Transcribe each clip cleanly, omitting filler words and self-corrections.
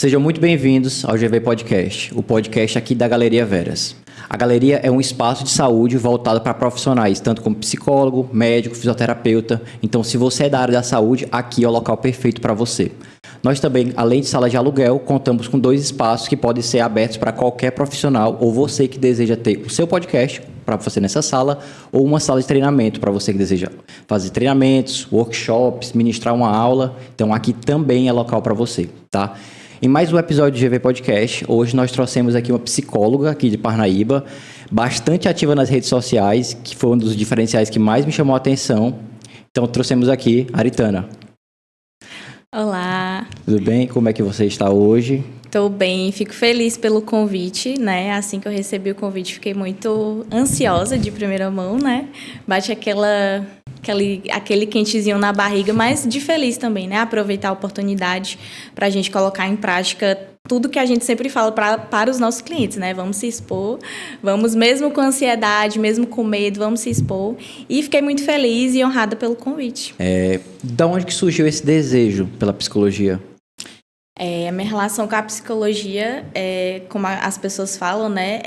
Sejam muito bem-vindos ao GV Podcast, o podcast aqui da Galeria Veras. A Galeria é um espaço de saúde voltado para profissionais, tanto como psicólogo, médico, fisioterapeuta. Então, se você é da área da saúde, aqui é o local perfeito para você. Nós também, além de sala de aluguel, contamos com 2 espaços que podem ser abertos para qualquer profissional ou você que deseja ter o seu podcast para você nessa sala, ou uma sala de treinamento para você que deseja fazer treinamentos, workshops, ministrar uma aula. Então, aqui também é local para você, tá? Em mais um episódio do GV Podcast, hoje nós trouxemos aqui uma psicóloga aqui de Parnaíba, bastante ativa nas redes sociais, que foi um dos diferenciais que mais me chamou a atenção. Então, trouxemos aqui a Aritana. Olá. Tudo bem? Como é que você está hoje? Estou bem, fico feliz pelo convite, né? Assim que eu recebi o convite, fiquei muito ansiosa de primeira mão, né? Bate aquele quentezinho na barriga, mas de feliz também, né? Aproveitar a oportunidade para a gente colocar em prática tudo que a gente sempre fala para os nossos clientes, né? Vamos se expor, vamos mesmo com ansiedade, mesmo com medo, vamos se expor. E fiquei muito feliz e honrada pelo convite. Da onde que surgiu esse desejo pela psicologia? A minha relação com a psicologia, como as pessoas falam, né?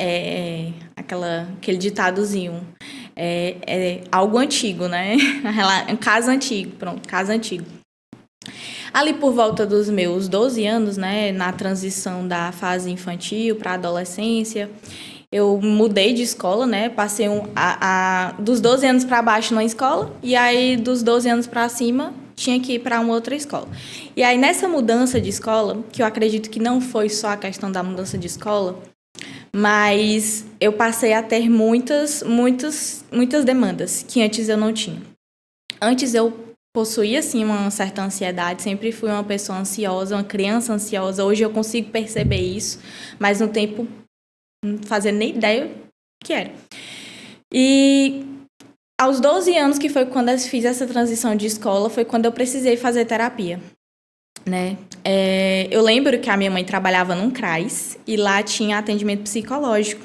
Aquele ditadozinho. É algo antigo, né? Um caso antigo, pronto, caso antigo. Ali por volta dos meus 12 anos, né, na transição da fase infantil para a adolescência, eu mudei de escola, né, passei dos 12 anos para baixo numa escola, e aí dos 12 anos para cima tinha que ir para uma outra escola. E aí nessa mudança de escola, que eu acredito que não foi só a questão da mudança de escola, mas eu passei a ter muitas demandas que antes eu não tinha. Antes eu possuía, sim, uma certa ansiedade, sempre fui uma pessoa ansiosa, uma criança ansiosa. Hoje eu consigo perceber isso, mas no tempo não fazia nem ideia que era. E aos 12 anos, que foi quando eu fiz essa transição de escola, foi quando eu precisei fazer terapia, né? Eu lembro que a minha mãe trabalhava num CRAS e lá tinha atendimento psicológico.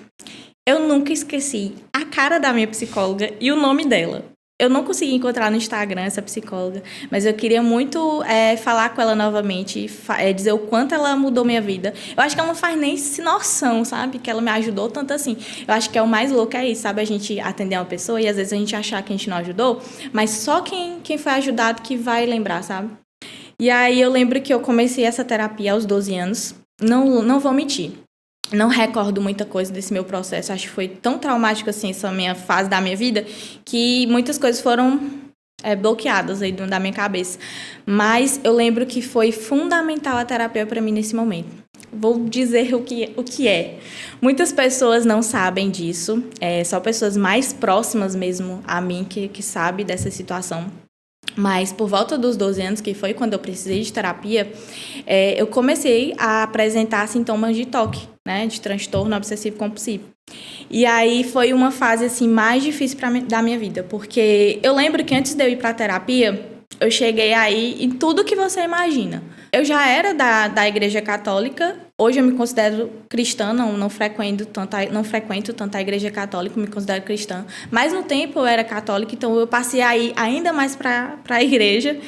Eu nunca esqueci a cara da minha psicóloga e o nome dela. Eu não consegui encontrar no Instagram essa psicóloga, mas eu queria muito falar com ela novamente, dizer o quanto ela mudou minha vida. Eu acho que ela não faz nem noção, sabe? Que ela me ajudou tanto assim. Eu acho que é o mais louco isso, sabe? A gente atender uma pessoa e às vezes a gente achar que a gente não ajudou, mas só quem foi ajudado que vai lembrar, sabe? E aí eu lembro que eu comecei essa terapia aos 12 anos. Não vou mentir. Não recordo muita coisa desse meu processo. Acho que foi tão traumático assim essa minha fase da minha vida que muitas coisas foram bloqueadas aí da minha cabeça. Mas eu lembro que foi fundamental a terapia para mim nesse momento. Vou dizer o que é. Muitas pessoas não sabem disso. Só pessoas mais próximas mesmo a mim que sabem dessa situação. Mas por volta dos 12 anos, que foi quando eu precisei de terapia, eu comecei a apresentar sintomas de TOC, né, de transtorno obsessivo compulsivo. E aí foi uma fase assim, mais difícil da minha vida, porque eu lembro que antes de eu ir para a terapia, eu cheguei aí em tudo que você imagina. Eu já era da Igreja Católica, hoje eu me considero cristã, não frequento tanto a Igreja Católica, me considero cristã. Mas no tempo eu era católica, então eu passei aí ainda mais para a igreja.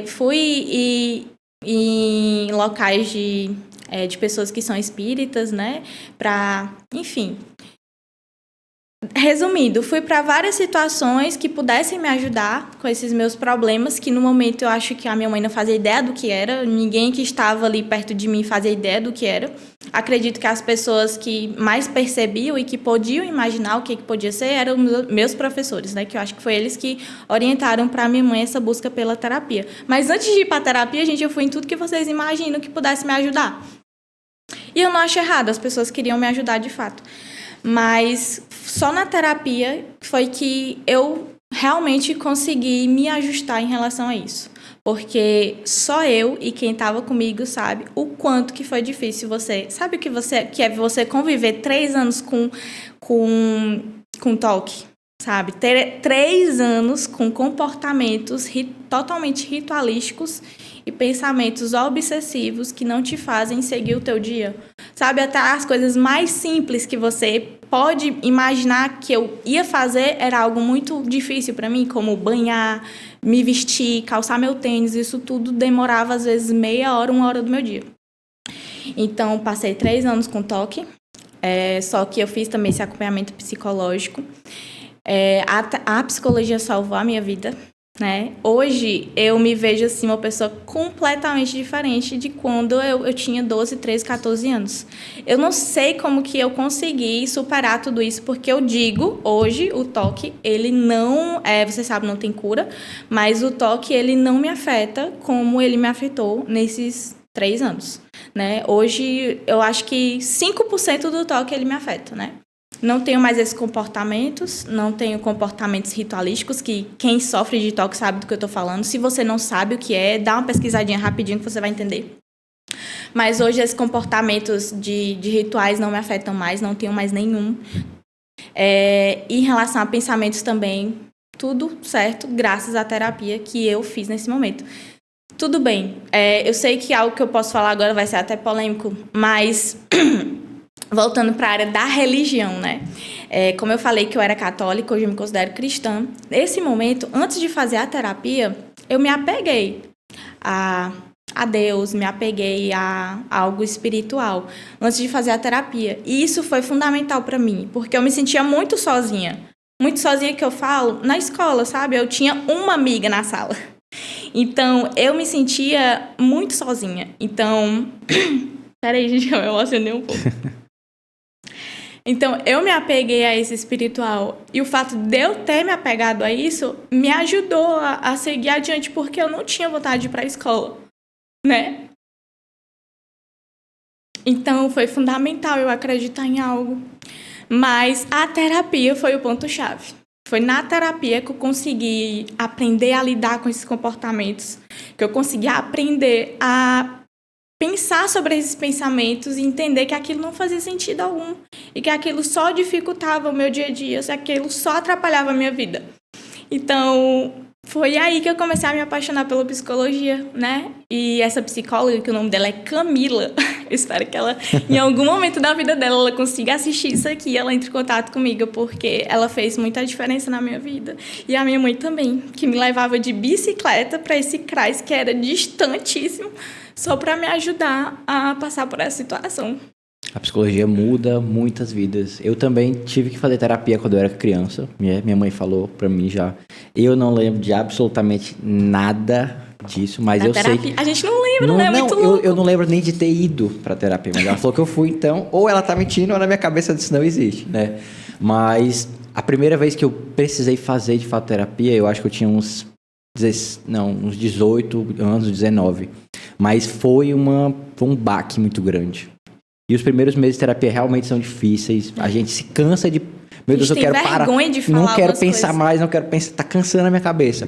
Fui em locais de pessoas que são espíritas, né? Enfim. Resumindo, fui para várias situações que pudessem me ajudar com esses meus problemas, que no momento eu acho que a minha mãe não fazia ideia do que era, ninguém que estava ali perto de mim fazia ideia do que era. Acredito que as pessoas que mais percebiam e que podiam imaginar o que podia ser eram meus professores, né? Que eu acho que foi eles que orientaram para a minha mãe essa busca pela terapia. Mas antes de ir para a terapia, gente, eu fui em tudo que vocês imaginam que pudesse me ajudar. E eu não acho errado, as pessoas queriam me ajudar de fato. Mas só na terapia foi que eu realmente consegui me ajustar em relação a isso. Porque só eu e quem estava comigo sabe o quanto que foi difícil Sabe o que é você conviver 3 anos com TOC? Sabe? Ter 3 anos com comportamentos totalmente ritualísticos e pensamentos obsessivos que não te fazem seguir o teu dia. Sabe, até as coisas mais simples que você pode imaginar que eu ia fazer era algo muito difícil para mim, como banhar, me vestir, calçar meu tênis, isso tudo demorava às vezes meia hora, 1 hora do meu dia. Então, passei 3 anos com toque, só que eu fiz também esse acompanhamento psicológico. A psicologia salvou a minha vida, né? Hoje, eu me vejo assim, uma pessoa completamente diferente de quando eu tinha 12, 13, 14 anos. Eu não sei como que eu consegui superar tudo isso, porque eu digo, hoje, o toque, ele não... você sabe, não tem cura, mas o toque, ele não me afeta como ele me afetou nesses 3 anos, né? Hoje, eu acho que 5% do toque, ele me afeta, né? Não tenho mais esses comportamentos, não tenho comportamentos ritualísticos, que quem sofre de toque sabe do que eu estou falando. Se você não sabe o que é, dá uma pesquisadinha rapidinho que você vai entender. Mas hoje esses comportamentos de rituais não me afetam mais, não tenho mais nenhum. Em relação a pensamentos também, tudo certo, graças à terapia que eu fiz nesse momento. Tudo bem, eu sei que algo que eu posso falar agora vai ser até polêmico, mas... Voltando para a área da religião, né? Como eu falei que eu era católica, hoje eu me considero cristã. Nesse momento, antes de fazer a terapia, eu me apeguei a Deus, me apeguei a algo espiritual, antes de fazer a terapia. E isso foi fundamental para mim, porque eu me sentia muito sozinha. Muito sozinha que eu falo, na escola, sabe? Eu tinha uma amiga na sala. Então, eu me sentia muito sozinha. Então... Peraí, gente, eu emocionei um pouco. Então, eu me apeguei a esse espiritual. E o fato de eu ter me apegado a isso me ajudou a seguir adiante, porque eu não tinha vontade de ir para a escola, né? Então, foi fundamental eu acreditar em algo. Mas a terapia foi o ponto-chave. Foi na terapia que eu consegui aprender a lidar com esses comportamentos, que eu consegui aprender a pensar sobre esses pensamentos e entender que aquilo não fazia sentido algum e que aquilo só dificultava o meu dia a dia, que aquilo só atrapalhava a minha vida. Então, foi aí que eu comecei a me apaixonar pela psicologia, né? E essa psicóloga, que o nome dela é Camila, eu espero que ela, em algum momento da vida dela, ela consiga assistir isso aqui, ela entre em contato comigo, porque ela fez muita diferença na minha vida. E a minha mãe também, que me levava de bicicleta para esse CRAS, que era distantíssimo, só para me ajudar a passar por essa situação. A psicologia muda muitas vidas. Eu também tive que fazer terapia quando eu era criança. Minha mãe falou pra mim já. Eu não lembro de absolutamente nada disso, mas eu sei que... A gente não lembra, né? É muito louco. Eu não lembro nem de ter ido pra terapia, mas ela falou que eu fui, então... Ou ela tá mentindo, ou na minha cabeça isso não existe, né? Mas a primeira vez que eu precisei fazer, de fato, terapia, eu acho que eu tinha uns 18 anos, 19. Mas foi um baque muito grande. E os primeiros meses de terapia realmente são difíceis. A gente se cansa de... Meu Deus, eu quero parar. De falar, não quero pensar mais, não quero pensar... Tá cansando a minha cabeça.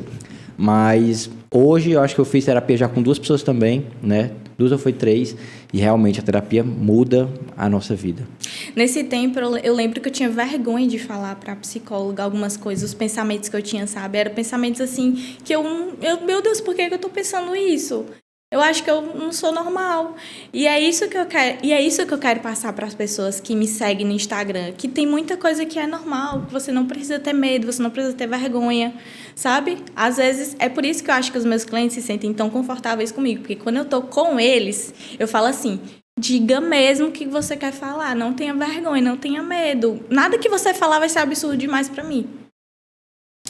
Mas hoje eu acho que eu fiz terapia já com 2 pessoas também, né? 2 ou foi 3. E realmente a terapia muda a nossa vida. Nesse tempo eu lembro que eu tinha vergonha de falar pra psicóloga algumas coisas, os pensamentos que eu tinha, sabe? Eram pensamentos assim que meu Deus, por que eu tô pensando isso? Eu acho que eu não sou normal. E é isso que eu quero passar para as pessoas que me seguem no Instagram, que tem muita coisa que é normal, que você não precisa ter medo, você não precisa ter vergonha, sabe? Às vezes, é por isso que eu acho que os meus clientes se sentem tão confortáveis comigo, porque quando eu tô com eles, eu falo assim: diga mesmo o que você quer falar, não tenha vergonha, não tenha medo. Nada que você falar vai ser absurdo demais para mim.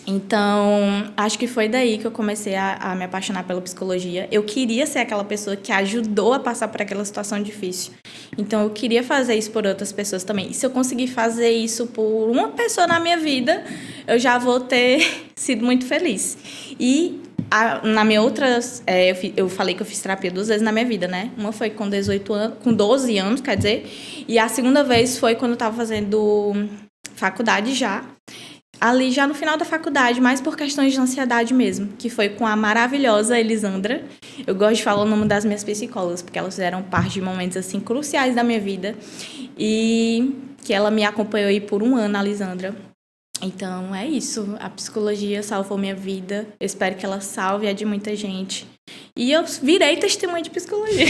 Então, acho que foi daí que eu comecei a me apaixonar pela psicologia. Eu queria ser aquela pessoa que ajudou a passar por aquela situação difícil. Então, eu queria fazer isso por outras pessoas também. E se eu conseguir fazer isso por uma pessoa na minha vida, eu já vou ter sido muito feliz. E na minha outra... eu falei que eu fiz terapia 2 vezes na minha vida, né? Uma foi com 12 anos, quer dizer. E a segunda vez foi quando eu estava fazendo faculdade já. Ali já no final da faculdade, mais por questões de ansiedade mesmo, que foi com a maravilhosa Elisandra. Eu gosto de falar o nome das minhas psicólogas, porque elas fizeram parte de momentos assim cruciais da minha vida. E que ela me acompanhou aí por 1 ano, a Elisandra. Então, é isso. A psicologia salvou minha vida. Eu espero que ela salve a de muita gente. E eu virei testemunha de psicologia.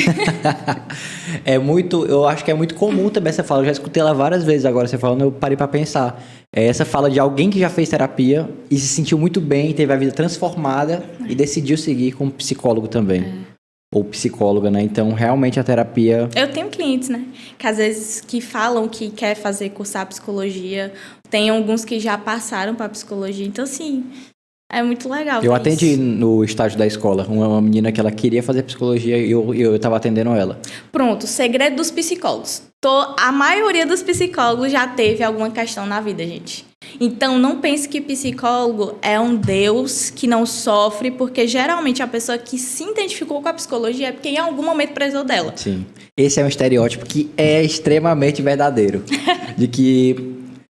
Eu acho que é muito comum também essa fala. Eu já escutei ela várias vezes agora, você falando, eu parei pra pensar. Essa fala de alguém que já fez terapia e se sentiu muito bem, teve a vida transformada e decidiu seguir como psicólogo também. ou psicóloga, né? Então, realmente a terapia... Eu tenho clientes, né? Que às vezes que falam que quer fazer cursar psicologia. Tem alguns que já passaram para psicologia. Então, assim, é muito legal. Eu atendi isso. no estágio da escola uma menina que ela queria fazer psicologia e eu estava atendendo ela. Pronto, segredo dos psicólogos. A maioria dos psicólogos já teve alguma questão na vida, gente. Então, não pense que psicólogo é um Deus que não sofre, porque geralmente a pessoa que se identificou com a psicologia é porque em algum momento precisou dela. Sim. Esse é um estereótipo que é extremamente verdadeiro. De que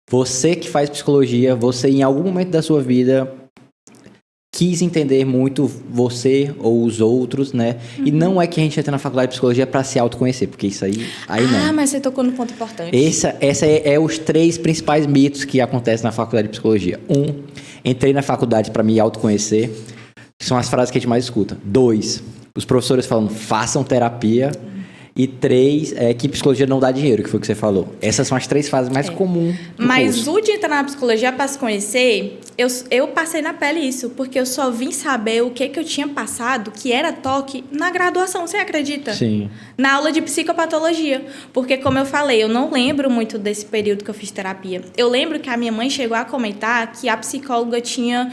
você que faz psicologia, você em algum momento da sua vida quis entender muito você ou os outros, né? E não é que a gente entra na faculdade de psicologia para se autoconhecer, porque isso aí não. Ah, mas você tocou no ponto importante. Essa é os 3 principais mitos que acontecem na faculdade de psicologia. 1, entrei na faculdade para me autoconhecer, que são as frases que a gente mais escuta. 2, os professores falando, façam terapia. E 3, que psicologia não dá dinheiro, que foi o que você falou. Essas são as 3 fases mais comuns do Mas curso. o de entrar na psicologia para se conhecer, eu passei na pele isso, porque eu só vim saber o que eu tinha passado, que era toque, na graduação, você acredita? Sim. Na aula de psicopatologia. Porque, como eu falei, eu não lembro muito desse período que eu fiz terapia. Eu lembro que a minha mãe chegou a comentar que a psicóloga tinha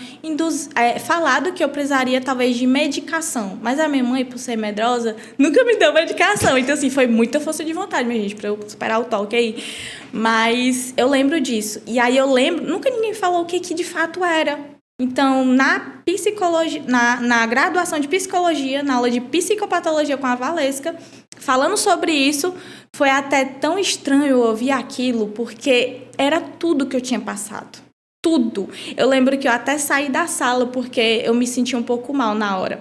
falado que eu precisaria, talvez, de medicação. Mas a minha mãe, por ser medrosa, nunca me deu medicação. Então, assim, foi muita força de vontade, minha gente, pra eu superar o toque aí. Mas eu lembro disso. E aí eu lembro, nunca ninguém falou o que de fato era. Então, na psicologia, na graduação de psicologia, na aula de psicopatologia com a Valesca, falando sobre isso, foi até tão estranho eu ouvir aquilo, porque era tudo que eu tinha passado. Tudo. Eu lembro que eu até saí da sala porque eu me senti um pouco mal na hora.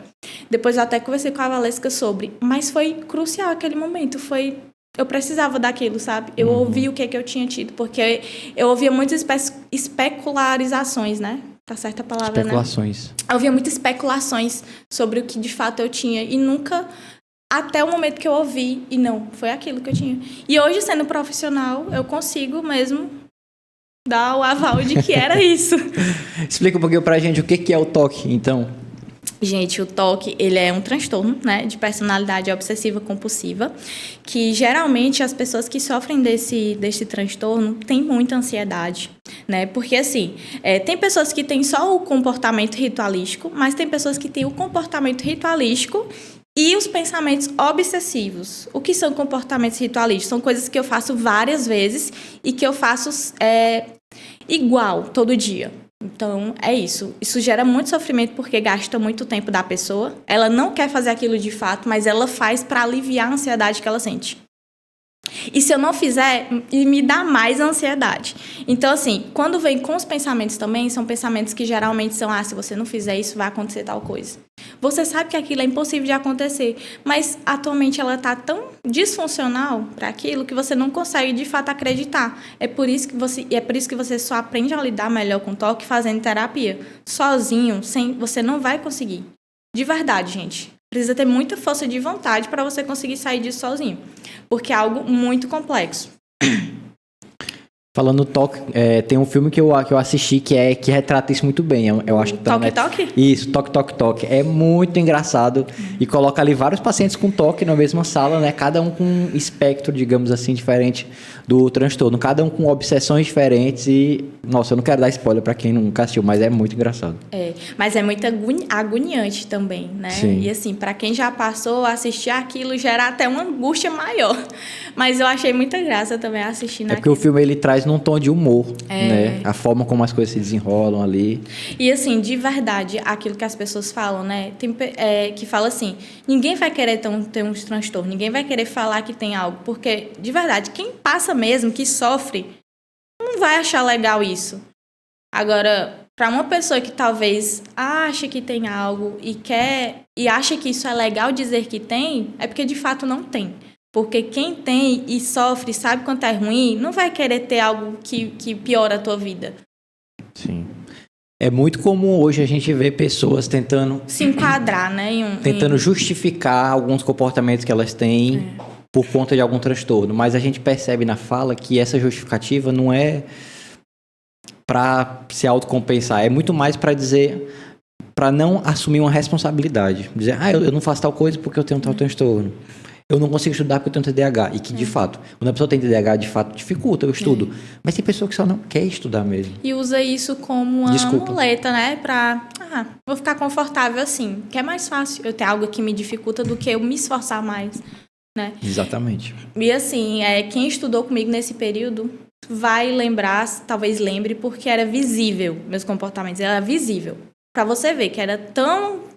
Depois eu até conversei com a Valesca sobre, mas foi crucial aquele momento, eu precisava daquilo, sabe? Eu ouvi o que eu tinha tido, porque eu ouvia muitas especularizações, né? Tá certa a palavra, Especulações. né? Eu ouvia muitas especulações sobre o que de fato eu tinha e nunca, até o momento que eu ouvi, e não, foi aquilo que eu tinha. E hoje, sendo profissional, eu consigo mesmo dar o aval de que era isso. Explica um pouquinho pra gente o que é o toque, então. Gente, o TOC, ele é um transtorno, né, de personalidade obsessiva compulsiva, que geralmente as pessoas que sofrem desse transtorno têm muita ansiedade, né, porque assim, tem pessoas que têm só o comportamento ritualístico, mas tem pessoas que têm o comportamento ritualístico e os pensamentos obsessivos. O que são comportamentos ritualísticos? São coisas que eu faço várias vezes e que eu faço igual, todo dia. Então, é isso. Isso gera muito sofrimento porque gasta muito tempo da pessoa. Ela não quer fazer aquilo de fato, mas ela faz para aliviar a ansiedade que ela sente. E se eu não fizer, me dá mais ansiedade. Então, assim, quando vem com os pensamentos também, são pensamentos que geralmente são, se você não fizer isso, vai acontecer tal coisa. Você sabe que aquilo é impossível de acontecer, mas atualmente ela está tão disfuncional para aquilo que você não consegue, de fato, acreditar. É por isso que você só aprende a lidar melhor com o toque fazendo terapia. Sozinho, você não vai conseguir. De verdade, gente. Precisa ter muita força de vontade para você conseguir sair disso sozinho. Porque é algo muito complexo. Falando no toque, tem um filme que eu assisti que retrata isso muito bem. Eu acho que tá Toque? Isso, Toque. É muito engraçado. E coloca ali vários pacientes com toque na mesma sala, né? Cada um com um espectro, digamos assim, diferente do transtorno. Cada um com obsessões diferentes e... Nossa, eu não quero dar spoiler pra quem nunca assistiu, mas é muito engraçado. Mas é muito agoniante também, né? Sim. E assim, pra quem já passou, assistir aquilo gera até uma angústia maior. Mas eu achei muita graça também assistir naquilo. É porque o filme ele traz num tom de humor, né? A forma como as coisas se desenrolam ali. E assim, de verdade, aquilo que as pessoas falam, né? Que fala assim, ninguém vai querer ter um transtorno, ninguém vai querer falar que tem algo, porque, de verdade, quem passa mesmo, que sofre, não vai achar legal isso. Agora, para uma pessoa que talvez ache que tem algo e acha que isso é legal dizer que tem, é porque de fato não tem. Porque quem tem e sofre, sabe quanto é ruim, não vai querer ter algo que piora a tua vida. Sim. É muito comum hoje a gente ver pessoas tentando... Se enquadrar, né? Tentando justificar alguns comportamentos que elas têm por conta de algum transtorno. Mas a gente percebe na fala que essa justificativa não é para se autocompensar. É muito mais para dizer... para não assumir uma responsabilidade. Dizer, eu não faço tal coisa porque eu tenho tal transtorno. Eu não consigo estudar porque eu tenho TDAH. E que, de fato, quando a pessoa tem TDAH, de fato, dificulta o estudo. Mas tem pessoa que só não quer estudar mesmo. E usa isso como uma muleta, né? Pra, vou ficar confortável assim. Que é mais fácil eu ter algo que me dificulta do que eu me esforçar mais, né? Exatamente. E assim, quem estudou comigo nesse período vai lembrar, talvez lembre, porque era visível, meus comportamentos, era visível. Pra você ver que era tão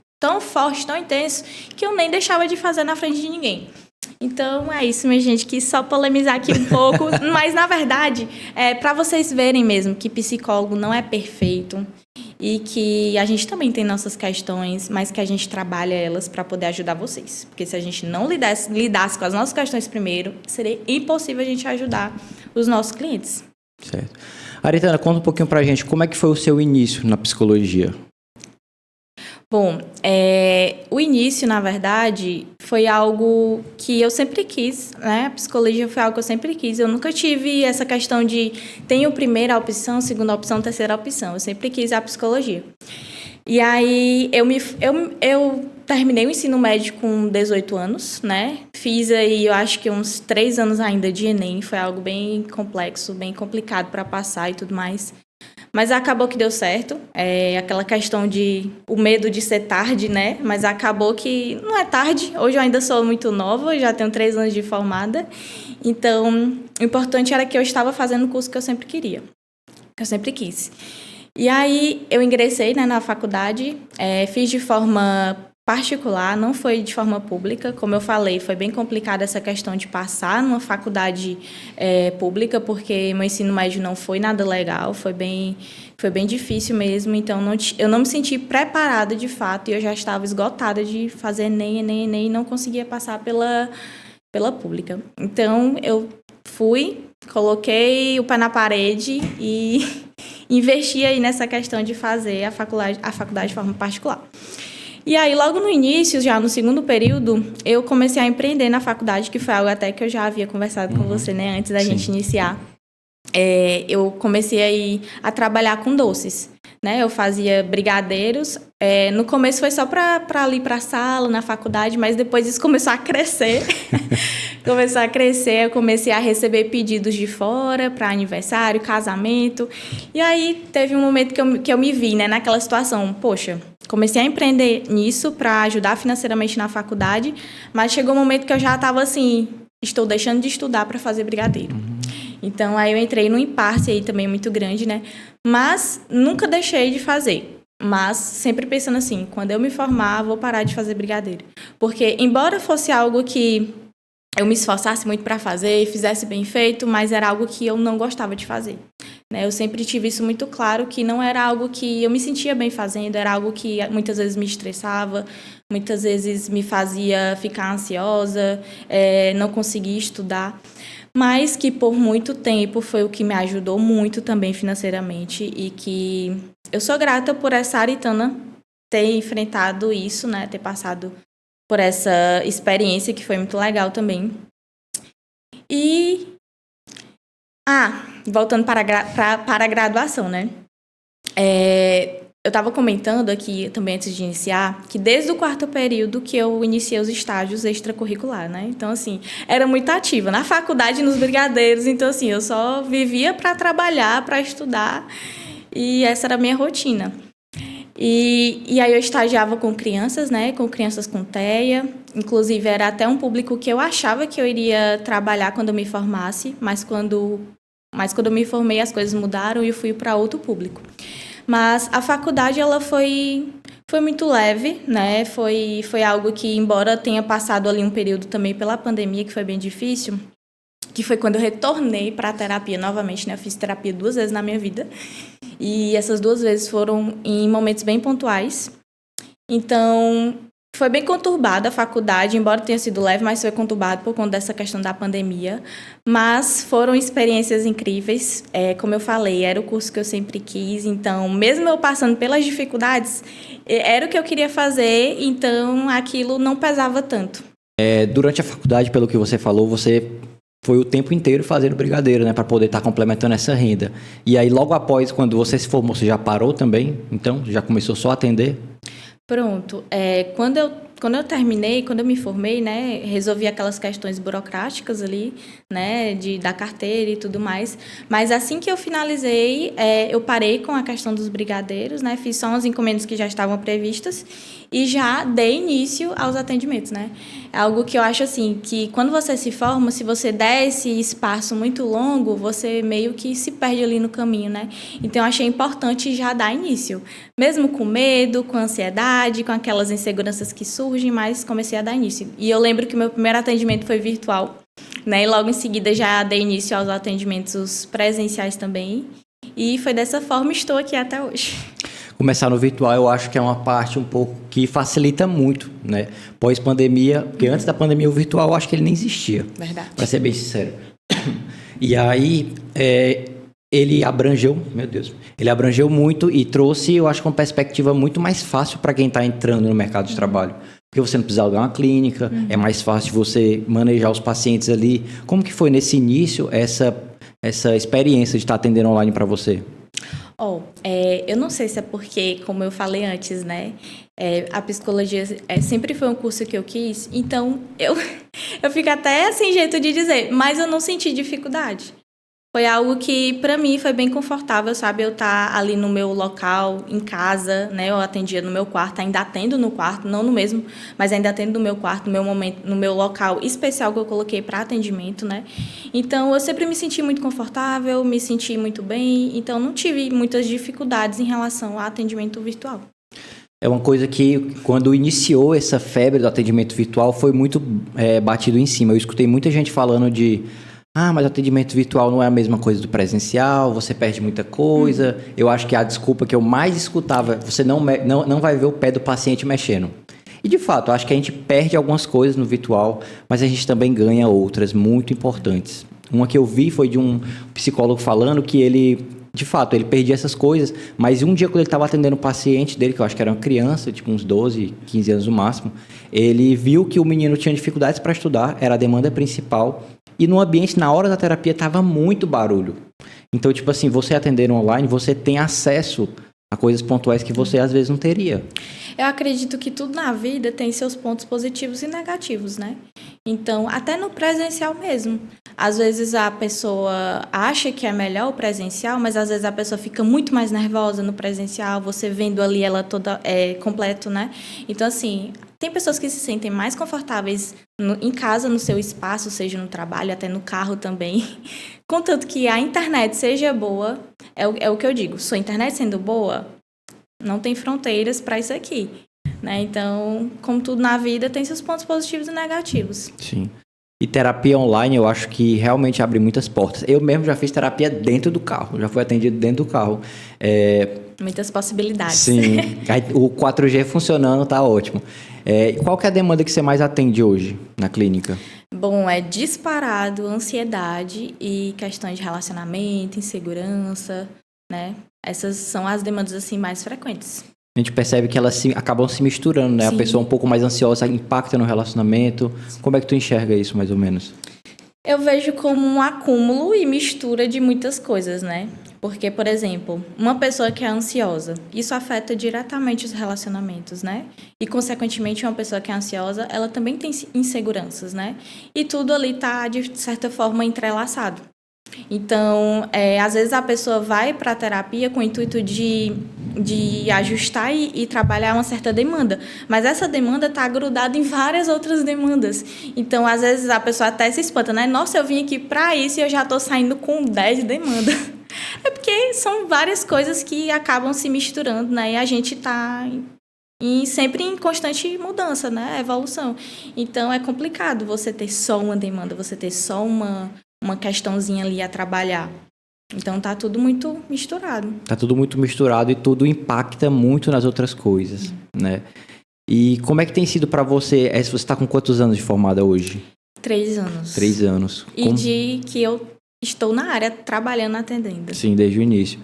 forte, tão intenso, que eu nem deixava de fazer na frente de ninguém. Então, é isso, minha gente, quis só polemizar aqui um pouco, mas, na verdade, para vocês verem mesmo que psicólogo não é perfeito e que a gente também tem nossas questões, mas que a gente trabalha elas para poder ajudar vocês. Porque se a gente não lidasse com as nossas questões primeiro, seria impossível a gente ajudar os nossos clientes. Certo. Aretana, conta um pouquinho pra gente, como é que foi o seu início na psicologia? Bom, o início, na verdade, foi algo que eu sempre quis, né? A psicologia foi algo que eu sempre quis. Eu nunca tive essa questão de tenho primeira opção, segunda opção, terceira opção. Eu sempre quis a psicologia. E aí, eu terminei o ensino médio com 18 anos, né? Fiz aí, eu acho que uns 3 anos ainda de Enem. Foi algo bem complexo, bem complicado para passar e tudo mais. Mas acabou que deu certo, aquela questão o medo de ser tarde, né? Mas acabou que não é tarde, hoje eu ainda sou muito nova, já tenho 3 anos de formada. Então, o importante era que eu estava fazendo o curso que eu sempre queria, que eu sempre quis. E aí, eu ingressei, né, na faculdade, fiz de forma particular, não foi de forma pública. Como eu falei, foi bem complicada essa questão de passar numa faculdade pública, porque meu ensino médio não foi nada legal, foi bem difícil mesmo. Então, eu não me senti preparada de fato e eu já estava esgotada de fazer Enem e não conseguia passar pela pública. Então, eu coloquei o pé na parede e investi aí nessa questão de fazer a faculdade de forma particular. E aí, logo no início, já no segundo período, eu comecei a empreender na faculdade, que foi algo até que eu já havia conversado com você, né, antes da gente iniciar. Eu comecei aí a trabalhar com doces, né? Eu fazia brigadeiros. No começo foi só para ir para a sala, na faculdade, mas depois isso começou a crescer. Eu comecei a receber pedidos de fora para aniversário, casamento. E aí teve um momento que eu me vi, né, naquela situação, poxa, comecei a empreender nisso para ajudar financeiramente na faculdade, mas chegou um momento que eu já estava assim, estou deixando de estudar para fazer brigadeiro. Então, aí eu entrei num impasse aí também muito grande, né? Mas nunca deixei de fazer. Mas sempre pensando assim, quando eu me formar, vou parar de fazer brigadeiro. Porque, embora fosse algo que eu me esforçasse muito para fazer e fizesse bem feito, mas era algo que eu não gostava de fazer. Né? Eu sempre tive isso muito claro, que não era algo que eu me sentia bem fazendo, era algo que muitas vezes me estressava, muitas vezes me fazia ficar ansiosa, não conseguia estudar. Mas que por muito tempo foi o que me ajudou muito também financeiramente e que eu sou grata por essa Aretana ter enfrentado isso, né? Ter passado por essa experiência que foi muito legal também. E, voltando para a graduação, né? Eu estava comentando aqui também antes de iniciar que desde o 4º período que eu iniciei os estágios extracurriculares, né? Então, assim, era muito ativa na faculdade, nos brigadeiros. Então, assim, eu só vivia para trabalhar, para estudar e essa era a minha rotina. E aí eu estagiava com crianças, né? Com crianças com TEA. Inclusive, era até um público que eu achava que eu iria trabalhar quando eu me formasse, mas quando eu me formei, as coisas mudaram e eu fui para outro público. Mas a faculdade, ela foi muito leve, né? Foi algo que, embora tenha passado ali um período também pela pandemia, que foi bem difícil, que foi quando eu retornei para a terapia novamente, né? Eu fiz terapia 2 vezes na minha vida. E essas 2 vezes foram em momentos bem pontuais. Então, foi bem conturbada a faculdade, embora tenha sido leve, mas foi conturbado por conta dessa questão da pandemia. Mas foram experiências incríveis. Como eu falei, era o curso que eu sempre quis. Então, mesmo eu passando pelas dificuldades, era o que eu queria fazer, então aquilo não pesava tanto. Durante a faculdade, pelo que você falou, você foi o tempo inteiro fazendo brigadeiro, né? Para poder estar complementando essa renda. E aí, logo após, quando você se formou, você já parou também? Então, já começou só a atender? Pronto. Quando eu terminei, quando eu me formei, né, resolvi aquelas questões burocráticas ali, né, da carteira e tudo mais. Mas assim que eu finalizei, eu parei com a questão dos brigadeiros, né, fiz só umas encomendas que já estavam previstas e já dei início aos atendimentos, né. É algo que eu acho assim, que quando você se forma, se você der esse espaço muito longo, você meio que se perde ali no caminho, né. Então eu achei importante já dar início. Mesmo com medo, com ansiedade, com aquelas inseguranças que surgem, mas comecei a dar início. E eu lembro que o meu primeiro atendimento foi virtual, né? E logo em seguida já dei início aos atendimentos presenciais também. E foi dessa forma estou aqui até hoje. Começar no virtual eu acho que é uma parte um pouco que facilita muito, né? Pós-pandemia, porque antes da pandemia o virtual eu acho que ele nem existia. Verdade. Para ser bem sincero. E aí, ele abrangeu muito e trouxe, eu acho, uma perspectiva muito mais fácil para quem está entrando no mercado de trabalho. Porque você não precisa alugar uma clínica, é mais fácil você manejar os pacientes ali. Como que foi nesse início essa experiência de estar atendendo online para você? Eu não sei se é porque, como eu falei antes, né, a psicologia sempre foi um curso que eu quis, então eu fico até sem jeito de dizer, mas eu não senti dificuldade. Foi algo que, para mim, foi bem confortável, sabe? Eu estar ali no meu local, em casa, né? Eu atendia no meu quarto, ainda atendo no quarto, não no mesmo, mas ainda atendo no meu quarto, no meu momento, no meu local especial que eu coloquei para atendimento, né? Então, eu sempre me senti muito confortável, me senti muito bem, então não tive muitas dificuldades em relação ao atendimento virtual. É uma coisa que, quando iniciou essa febre do atendimento virtual, foi muito batido em cima. Eu escutei muita gente falando de... mas o atendimento virtual não é a mesma coisa do presencial, você perde muita coisa. Eu acho que a desculpa que eu mais escutava, você não vai ver o pé do paciente mexendo. E, de fato, eu acho que a gente perde algumas coisas no virtual, mas a gente também ganha outras muito importantes. Uma que eu vi foi de um psicólogo falando que ele, de fato, ele perdia essas coisas, mas um dia quando ele estava atendendo o paciente dele, que eu acho que era uma criança, tipo uns 12, 15 anos no máximo, ele viu que o menino tinha dificuldades para estudar, era a demanda principal. E no ambiente, na hora da terapia, tava muito barulho. Então, tipo assim, você atendendo online, você tem acesso a coisas pontuais que você, às vezes, não teria. Eu acredito que tudo na vida tem seus pontos positivos e negativos, né? Então, até no presencial mesmo. Às vezes a pessoa acha que é melhor o presencial, mas às vezes a pessoa fica muito mais nervosa no presencial, você vendo ali ela toda completo, né? Então, assim... Tem pessoas que se sentem mais confortáveis em casa, no seu espaço, seja no trabalho, até no carro também. Contanto que a internet seja boa, é o que eu digo. Sua internet sendo boa, não tem fronteiras para isso aqui. Né? Então, como tudo na vida, tem seus pontos positivos e negativos. Sim. E terapia online, eu acho que realmente abre muitas portas. Eu mesmo já fiz terapia dentro do carro, já fui atendido dentro do carro. Muitas possibilidades. Sim, o 4G funcionando tá ótimo. Qual que é a demanda que você mais atende hoje na clínica? Bom, é disparado, ansiedade e questões de relacionamento, insegurança, né? Essas são as demandas assim mais frequentes. A gente percebe que elas acabam se misturando, né? Sim. A pessoa um pouco mais ansiosa impacta no relacionamento. Como é que tu enxerga isso, mais ou menos? Eu vejo como um acúmulo e mistura de muitas coisas, né? Porque, por exemplo, uma pessoa que é ansiosa, isso afeta diretamente os relacionamentos, né? E, consequentemente, uma pessoa que é ansiosa, ela também tem inseguranças, né? E tudo ali tá, de certa forma, entrelaçado. Então, às vezes a pessoa vai para a terapia com o intuito de ajustar e trabalhar uma certa demanda, mas essa demanda está grudada em várias outras demandas. Então, às vezes a pessoa até se espanta, né? Nossa, eu vim aqui para isso e eu já estou saindo com 10 demandas. É porque são várias coisas que acabam se misturando, né? E a gente está sempre em constante mudança, né? Evolução. Então, é complicado você ter só uma demanda, você ter só uma questãozinha ali a trabalhar. Então, tá tudo muito misturado. Tá tudo muito misturado e tudo impacta muito nas outras coisas, né? E como é que tem sido para você? Você está com quantos anos de formada hoje? 3 anos. 3 anos. E de que eu estou na área trabalhando, atendendo. Sim, desde o início.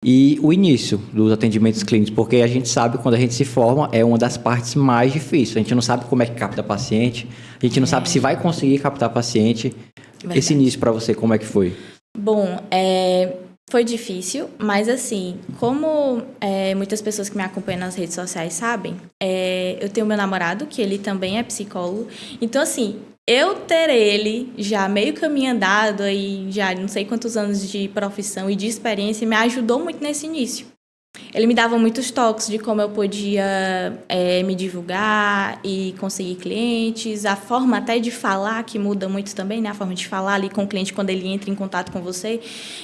E o início dos atendimentos clínicos, porque a gente sabe quando a gente se forma, é uma das partes mais difíceis. A gente não sabe como é que capta paciente, a gente não sabe se vai conseguir captar paciente. Verdade. Esse início para você, como é que foi? Bom, Foi difícil, mas assim, como muitas pessoas que me acompanham nas redes sociais sabem, eu tenho meu namorado, que ele também é psicólogo. Então, assim, eu ter ele já meio caminho andado, aí já não sei quantos anos de profissão e de experiência, me ajudou muito nesse início. Ele me dava muitos toques de como eu podia me divulgar e conseguir clientes, a forma até de falar, que muda muito também, né? A forma de falar ali com o cliente quando ele entra em contato com você.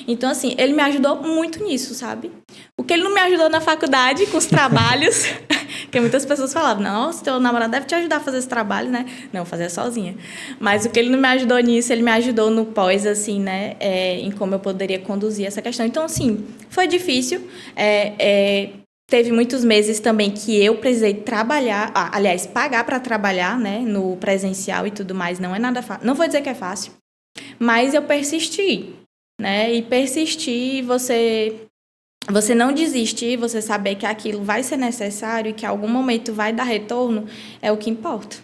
Então, assim, ele me ajudou muito nisso, sabe? O que ele não me ajudou na faculdade, com os trabalhos, porque muitas pessoas falavam, nossa, teu namorado deve te ajudar a fazer esse trabalho, né? Não, fazer sozinha. Mas o que ele não me ajudou nisso, ele me ajudou no pós, assim, né? Em como eu poderia conduzir essa questão. Então, assim, foi difícil. Teve muitos meses também que eu precisei trabalhar, aliás, pagar para trabalhar, né? No presencial e tudo mais. Não é nada fácil. Não vou dizer que é fácil, mas eu persisti, né? E persistir, você não desistir, você saber que aquilo vai ser necessário e que em algum momento vai dar retorno, é o que importa.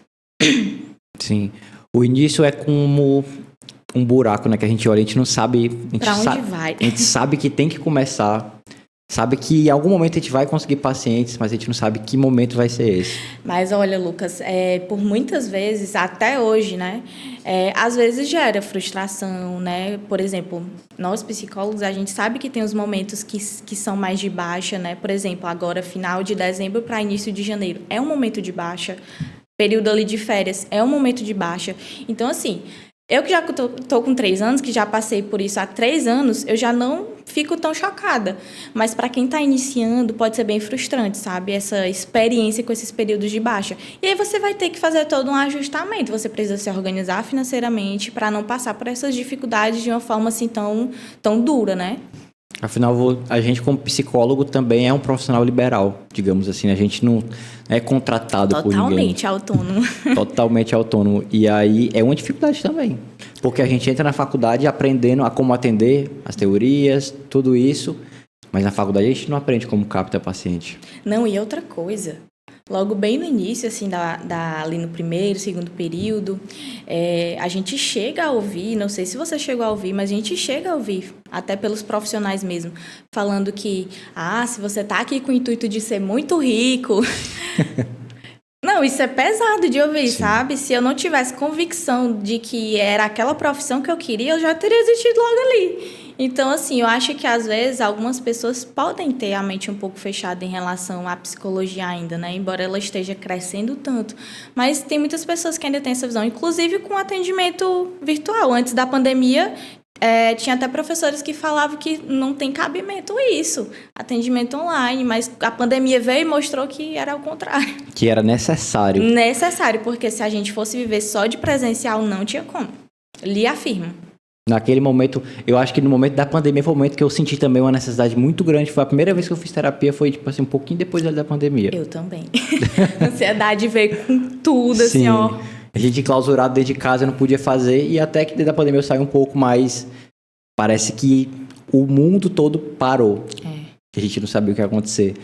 Sim. O início é como um buraco, né? Que a gente olha, a gente não sabe... Pra onde vai? A gente sabe que tem que começar, sabe que em algum momento a gente vai conseguir pacientes, mas a gente não sabe que momento vai ser esse. Mas olha, Lucas, por muitas vezes, até hoje, né? Às vezes gera frustração, né? Por exemplo, nós psicólogos, a gente sabe que tem os momentos que são mais de baixa, né? Por exemplo, agora, final de dezembro para início de janeiro, é um momento de baixa. Período ali de férias, é um momento de baixa. Então, assim, eu que já tô com 3 anos, que já passei por isso há 3 anos, eu já não fico tão chocada. Mas para quem está iniciando, pode ser bem frustrante, sabe? Essa experiência com esses períodos de baixa. E aí você vai ter que fazer todo um ajustamento. Você precisa se organizar financeiramente para não passar por essas dificuldades de uma forma assim tão dura, né? Afinal, a gente como psicólogo também é um profissional liberal, digamos assim. A gente não é contratado por ninguém. Totalmente autônomo. Totalmente autônomo. E aí é uma dificuldade também. Porque a gente entra na faculdade aprendendo a como atender, as teorias, tudo isso. Mas na faculdade a gente não aprende como capta paciente. Não, e outra coisa... Logo bem no início, assim, ali no primeiro, segundo período, a gente chega a ouvir, não sei se você chegou a ouvir, mas a gente chega a ouvir, até pelos profissionais mesmo, falando que, se você tá aqui com o intuito de ser muito rico... Não, isso é pesado de ouvir, sim, sabe? Se eu não tivesse convicção de que era aquela profissão que eu queria, eu já teria desistido logo ali. Então, assim, eu acho que às vezes algumas pessoas podem ter a mente um pouco fechada em relação à psicologia ainda, né? Embora ela esteja crescendo tanto. Mas tem muitas pessoas que ainda têm essa visão, inclusive com atendimento virtual. Antes da pandemia, tinha até professores que falavam que não tem cabimento isso, atendimento online, mas a pandemia veio e mostrou que era o contrário. Que era necessário. Necessário, porque se a gente fosse viver só de presencial, não tinha como. Lhe afirmo. Naquele momento, eu acho que no momento da pandemia foi o momento que eu senti também uma necessidade muito grande. Foi a primeira vez que eu fiz terapia, foi tipo assim, um pouquinho depois da pandemia. Eu também. A ansiedade veio com tudo, sim, assim, ó. A gente clausurado dentro de casa, não podia fazer, e até que dentro da pandemia eu saí um pouco, mas parece que o mundo todo parou. A gente não sabia o que ia acontecer.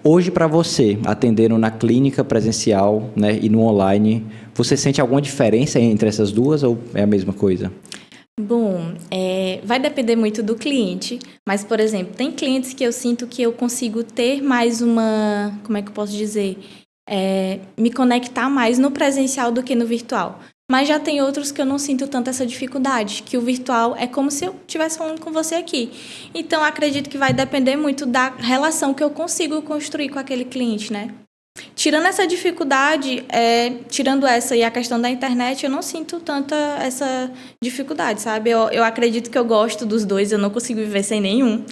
Hoje, para você, atendendo na clínica presencial, né, e no online, você sente alguma diferença entre essas duas ou é a mesma coisa? Bom, vai depender muito do cliente, mas, por exemplo, tem clientes que eu sinto que eu consigo ter mais uma, como é que eu posso dizer, me conectar mais no presencial do que no virtual. Mas já tem outros que eu não sinto tanto essa dificuldade, que o virtual é como se eu estivesse falando com você aqui. Então, acredito que vai depender muito da relação que eu consigo construir com aquele cliente, né? Tirando essa dificuldade, tirando essa e a questão da internet, eu não sinto tanta essa dificuldade, sabe? Eu acredito que eu gosto dos dois, eu não consigo viver sem nenhum.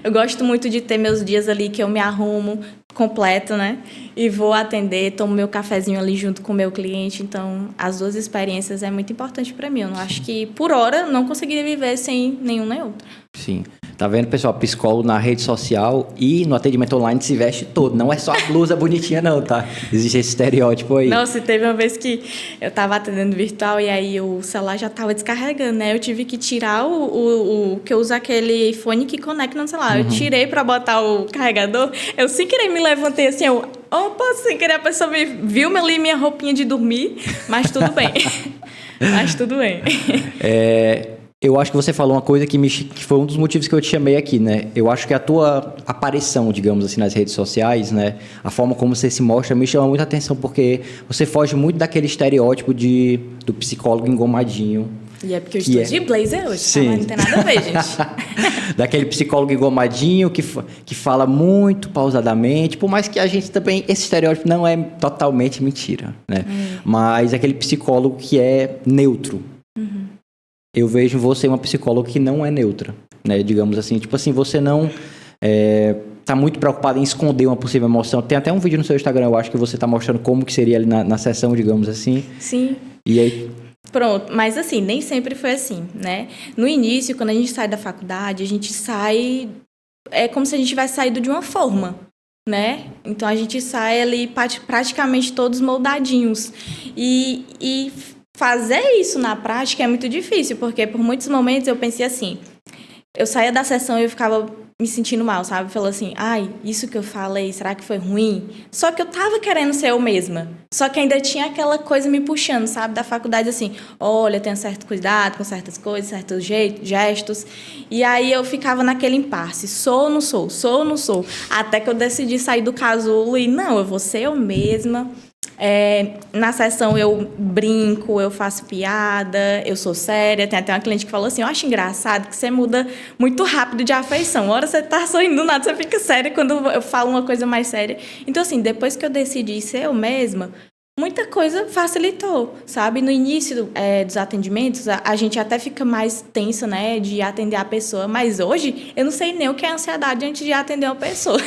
Eu gosto muito de ter meus dias ali que eu me arrumo completo, né? E vou atender, tomo meu cafezinho ali junto com o meu cliente. Então, as duas experiências é muito importante para mim. Eu não acho que, por hora, não conseguiria viver sem nenhum nem outro. Sim. Tá vendo, pessoal? Psicólogo na rede social e no atendimento online se veste todo. Não é só a blusa bonitinha, não, tá? Existe esse estereótipo aí. Nossa, teve uma vez que eu tava atendendo virtual e aí o celular já tava descarregando, né? Eu tive que tirar que eu uso aquele fone que conecta no celular. Eu tirei pra botar o carregador. Eu sem querer me levantei assim, opa, sem querer a pessoa me viu ali minha roupinha de dormir, mas tudo bem. Mas tudo bem. Eu acho que você falou uma coisa que foi um dos motivos que eu te chamei aqui, né? Eu acho que a tua aparição, digamos assim, nas redes sociais, né? A forma como você se mostra me chama muita atenção, porque você foge muito daquele estereótipo do psicólogo engomadinho. E é porque eu estou de blazer hoje, Sim. tá? Mas não tem nada a ver, gente. Daquele psicólogo engomadinho que fala muito pausadamente, por mais que a gente também... Esse estereótipo não é totalmente mentira, né? Mas aquele psicólogo que é neutro. Eu vejo você uma psicóloga que não é neutra, né? Digamos assim, tipo assim, você não tá muito preocupada em esconder uma possível emoção. Tem até um vídeo no seu Instagram, eu acho que você tá mostrando como que seria ali na sessão, digamos assim. Sim. E aí... Pronto, mas assim, nem sempre foi assim, né? No início, quando a gente sai da faculdade, a gente sai... É como se a gente tivesse saído de uma forma, né? Então, a gente sai ali praticamente todos moldadinhos. E fazer isso na prática é muito difícil, porque por muitos momentos eu pensei assim... Eu saía da sessão e eu ficava me sentindo mal, sabe? Falando assim, ai, isso que eu falei, será que foi ruim? Só que eu tava querendo ser eu mesma. Só que ainda tinha aquela coisa me puxando, sabe? Da faculdade, assim, olha, tenha certo cuidado com certas coisas, certos gestos. E aí eu ficava naquele impasse, sou ou não sou, sou ou não sou. Até que eu decidi sair do casulo e, não, eu vou ser eu mesma. Na sessão eu brinco, eu faço piada, eu sou séria. Tem até uma cliente que falou assim, eu acho engraçado que você muda muito rápido de afeição. Uma hora você tá sorrindo, do nada você fica séria quando eu falo uma coisa mais séria. Então, assim, depois que eu decidi ser eu mesma, muita coisa facilitou, sabe? No início dos atendimentos, a gente até fica mais tensa, né, de atender a pessoa. Mas hoje, eu não sei nem o que é ansiedade antes de atender uma pessoa.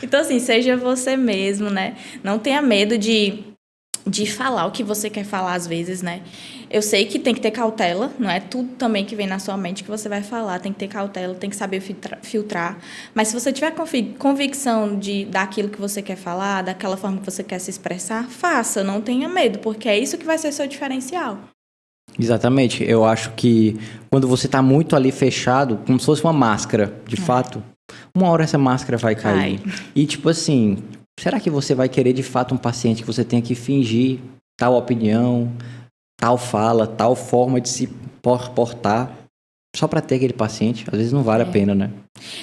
Então, assim, seja você mesmo, né? Não tenha medo de falar o que você quer falar às vezes, né? Eu sei que tem que ter cautela, não é tudo também que vem na sua mente que você vai falar, tem que ter cautela, tem que saber filtrar. Mas se você tiver convicção daquilo que você quer falar, daquela forma que você quer se expressar, faça, não tenha medo, porque é isso que vai ser seu diferencial. Exatamente. Eu acho que quando você tá muito ali fechado, como se fosse uma máscara, de fato, uma hora essa máscara vai cair. E tipo assim, será que você vai querer de fato um paciente que você tenha que fingir tal opinião, tal fala, tal forma de se portar só para ter aquele paciente? Às vezes não vale a pena, né?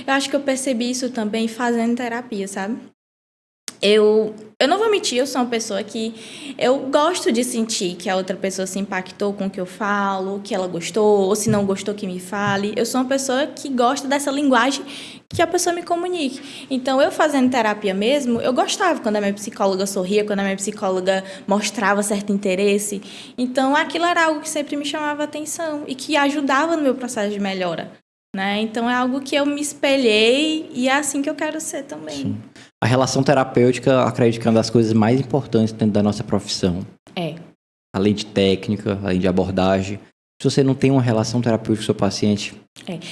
Eu acho que eu percebi isso também fazendo terapia, sabe? Eu não vou mentir, eu sou uma pessoa que eu gosto de sentir que a outra pessoa se impactou com o que eu falo, que ela gostou, ou se não gostou que me fale. Eu sou uma pessoa que gosta dessa linguagem que a pessoa me comunique. Então, eu fazendo terapia mesmo, eu gostava quando a minha psicóloga sorria, quando a minha psicóloga mostrava certo interesse. Então, aquilo era algo que sempre me chamava atenção e que ajudava no meu processo de melhora, né? Então, é algo que eu me espelhei e é assim que eu quero ser também. Sim. A relação terapêutica, acredito que é uma das coisas mais importantes dentro da nossa profissão. Além de técnica, além de abordagem. Se você não tem uma relação terapêutica com o seu paciente,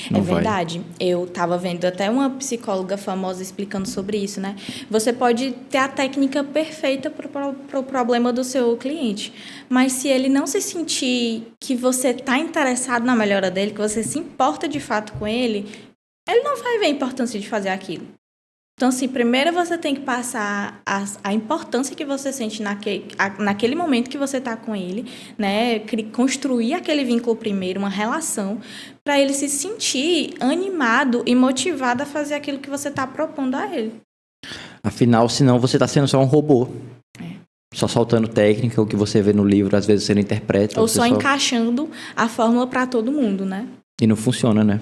não vai. Verdade. Eu estava vendo até uma psicóloga famosa explicando sobre isso, né? Você pode ter a técnica perfeita para o problema do seu cliente, mas se ele não se sentir que você está interessado na melhora dele, que você se importa de fato com ele não vai ver a importância de fazer aquilo. Então, assim, primeiro você tem que passar a importância que você sente naquele momento que você está com ele, né? Construir aquele vínculo primeiro, uma relação, para ele se sentir animado e motivado a fazer aquilo que você está propondo a ele. Afinal, senão você está sendo só um robô. Só soltando técnica, o que você vê no livro, às vezes você não interpreta. Ou só encaixando a fórmula para todo mundo, né? E não funciona, né?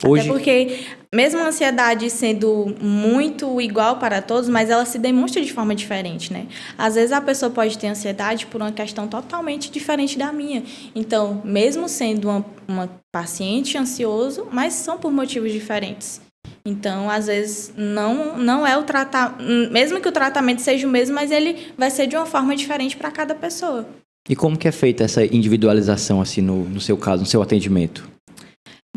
Hoje... Até porque, mesmo a ansiedade sendo muito igual para todos, mas ela se demonstra de forma diferente, né? Às vezes a pessoa pode ter ansiedade por uma questão totalmente diferente da minha. Então, mesmo sendo uma paciente ansioso, mas são por motivos diferentes. Então, às vezes, não é o tratamento... Mesmo que o tratamento seja o mesmo, mas ele vai ser de uma forma diferente para cada pessoa. E como que é feita essa individualização, assim, no seu caso, no seu atendimento?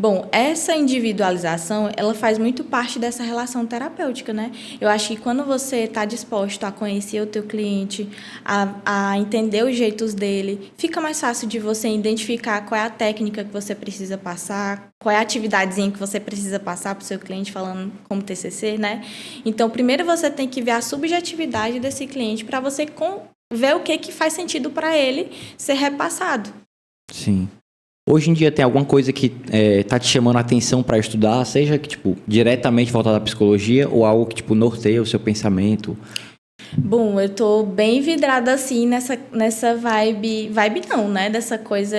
Bom, essa individualização, ela faz muito parte dessa relação terapêutica, né? Eu acho que quando você está disposto a conhecer o teu cliente, a entender os jeitos dele, fica mais fácil de você identificar qual é a técnica que você precisa passar, qual é a atividadezinha que você precisa passar para o seu cliente, falando como TCC, né? Então, primeiro você tem que ver a subjetividade desse cliente para você ver o que faz sentido para ele ser repassado. Sim. Hoje em dia tem alguma coisa que tá te chamando a atenção para estudar, seja que, tipo, diretamente voltada à psicologia ou algo que, tipo, norteia o seu pensamento? Bom, eu tô bem vidrada, assim, nessa vibe não, né? Dessa coisa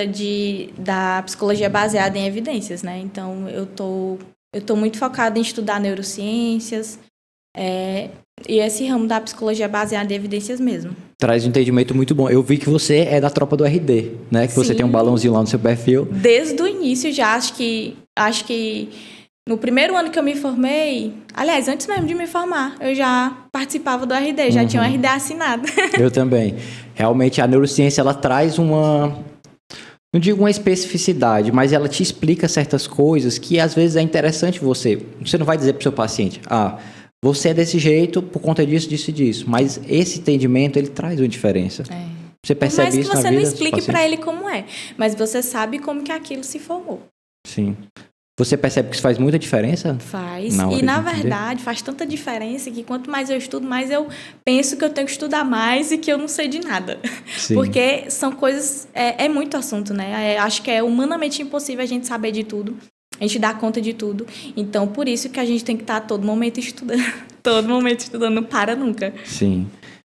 da psicologia baseada em evidências, né? Então, eu tô muito focada em estudar neurociências, e esse ramo da psicologia baseada em evidências mesmo. Traz um entendimento muito bom. Eu vi que você é da tropa do RD, né? Que você Sim. tem um balãozinho lá no seu perfil. Desde o início já, acho que no primeiro ano que eu me formei, aliás, antes mesmo de me formar, eu já participava do RD, já tinha um RD assinado. Eu também. Realmente, a neurociência, ela traz não digo uma especificidade, mas ela te explica certas coisas que às vezes é interessante você não vai dizer para o seu paciente, você é desse jeito por conta disso, disso e disso. Mas esse entendimento, ele traz uma diferença. Você percebe isso na vida? Mas que você não explique para ele como é, mas você sabe como que aquilo se formou. Sim. Você percebe que isso faz muita diferença? Faz. E, na verdade, faz tanta diferença que quanto mais eu estudo, mais eu penso que eu tenho que estudar mais e que eu não sei de nada. Sim. Porque são coisas... É muito assunto, né? Acho que é humanamente impossível a gente saber de tudo. A gente dá conta de tudo. Então, por isso que a gente tem que estar a todo momento estudando. Todo momento estudando, não para nunca. Sim.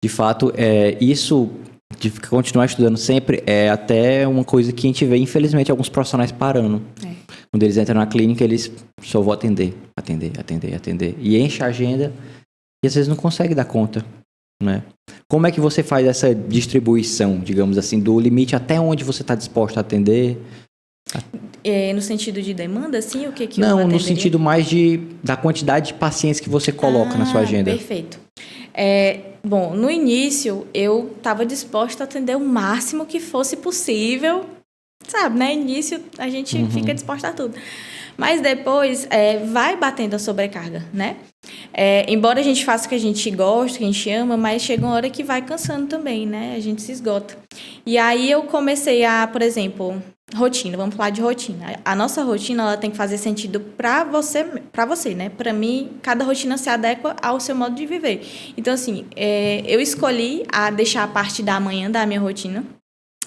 De fato, isso de continuar estudando sempre é até uma coisa que a gente vê, infelizmente, alguns profissionais parando. Quando eles entram na clínica, eles só vão atender. E enche a agenda e às vezes não consegue dar conta, né? Como é que você faz essa distribuição, digamos assim, do limite até onde você está disposto a atender? No sentido de demanda, assim, o que eu Não, atenderia? No sentido mais da quantidade de pacientes que você coloca na sua agenda. Perfeito. Bom, no início, eu estava disposta a atender o máximo que fosse possível. Sabe, né? Início, a gente fica disposta a tudo. Mas depois, vai batendo a sobrecarga, né? Embora a gente faça o que a gente gosta, que a gente ama, mas chega uma hora que vai cansando também, né? A gente se esgota. E aí eu comecei por exemplo, rotina. Vamos falar de rotina. A nossa rotina, ela tem que fazer sentido para você, né? Para mim, cada rotina se adequa ao seu modo de viver. Então, assim, eu escolhi deixar a parte da manhã da minha rotina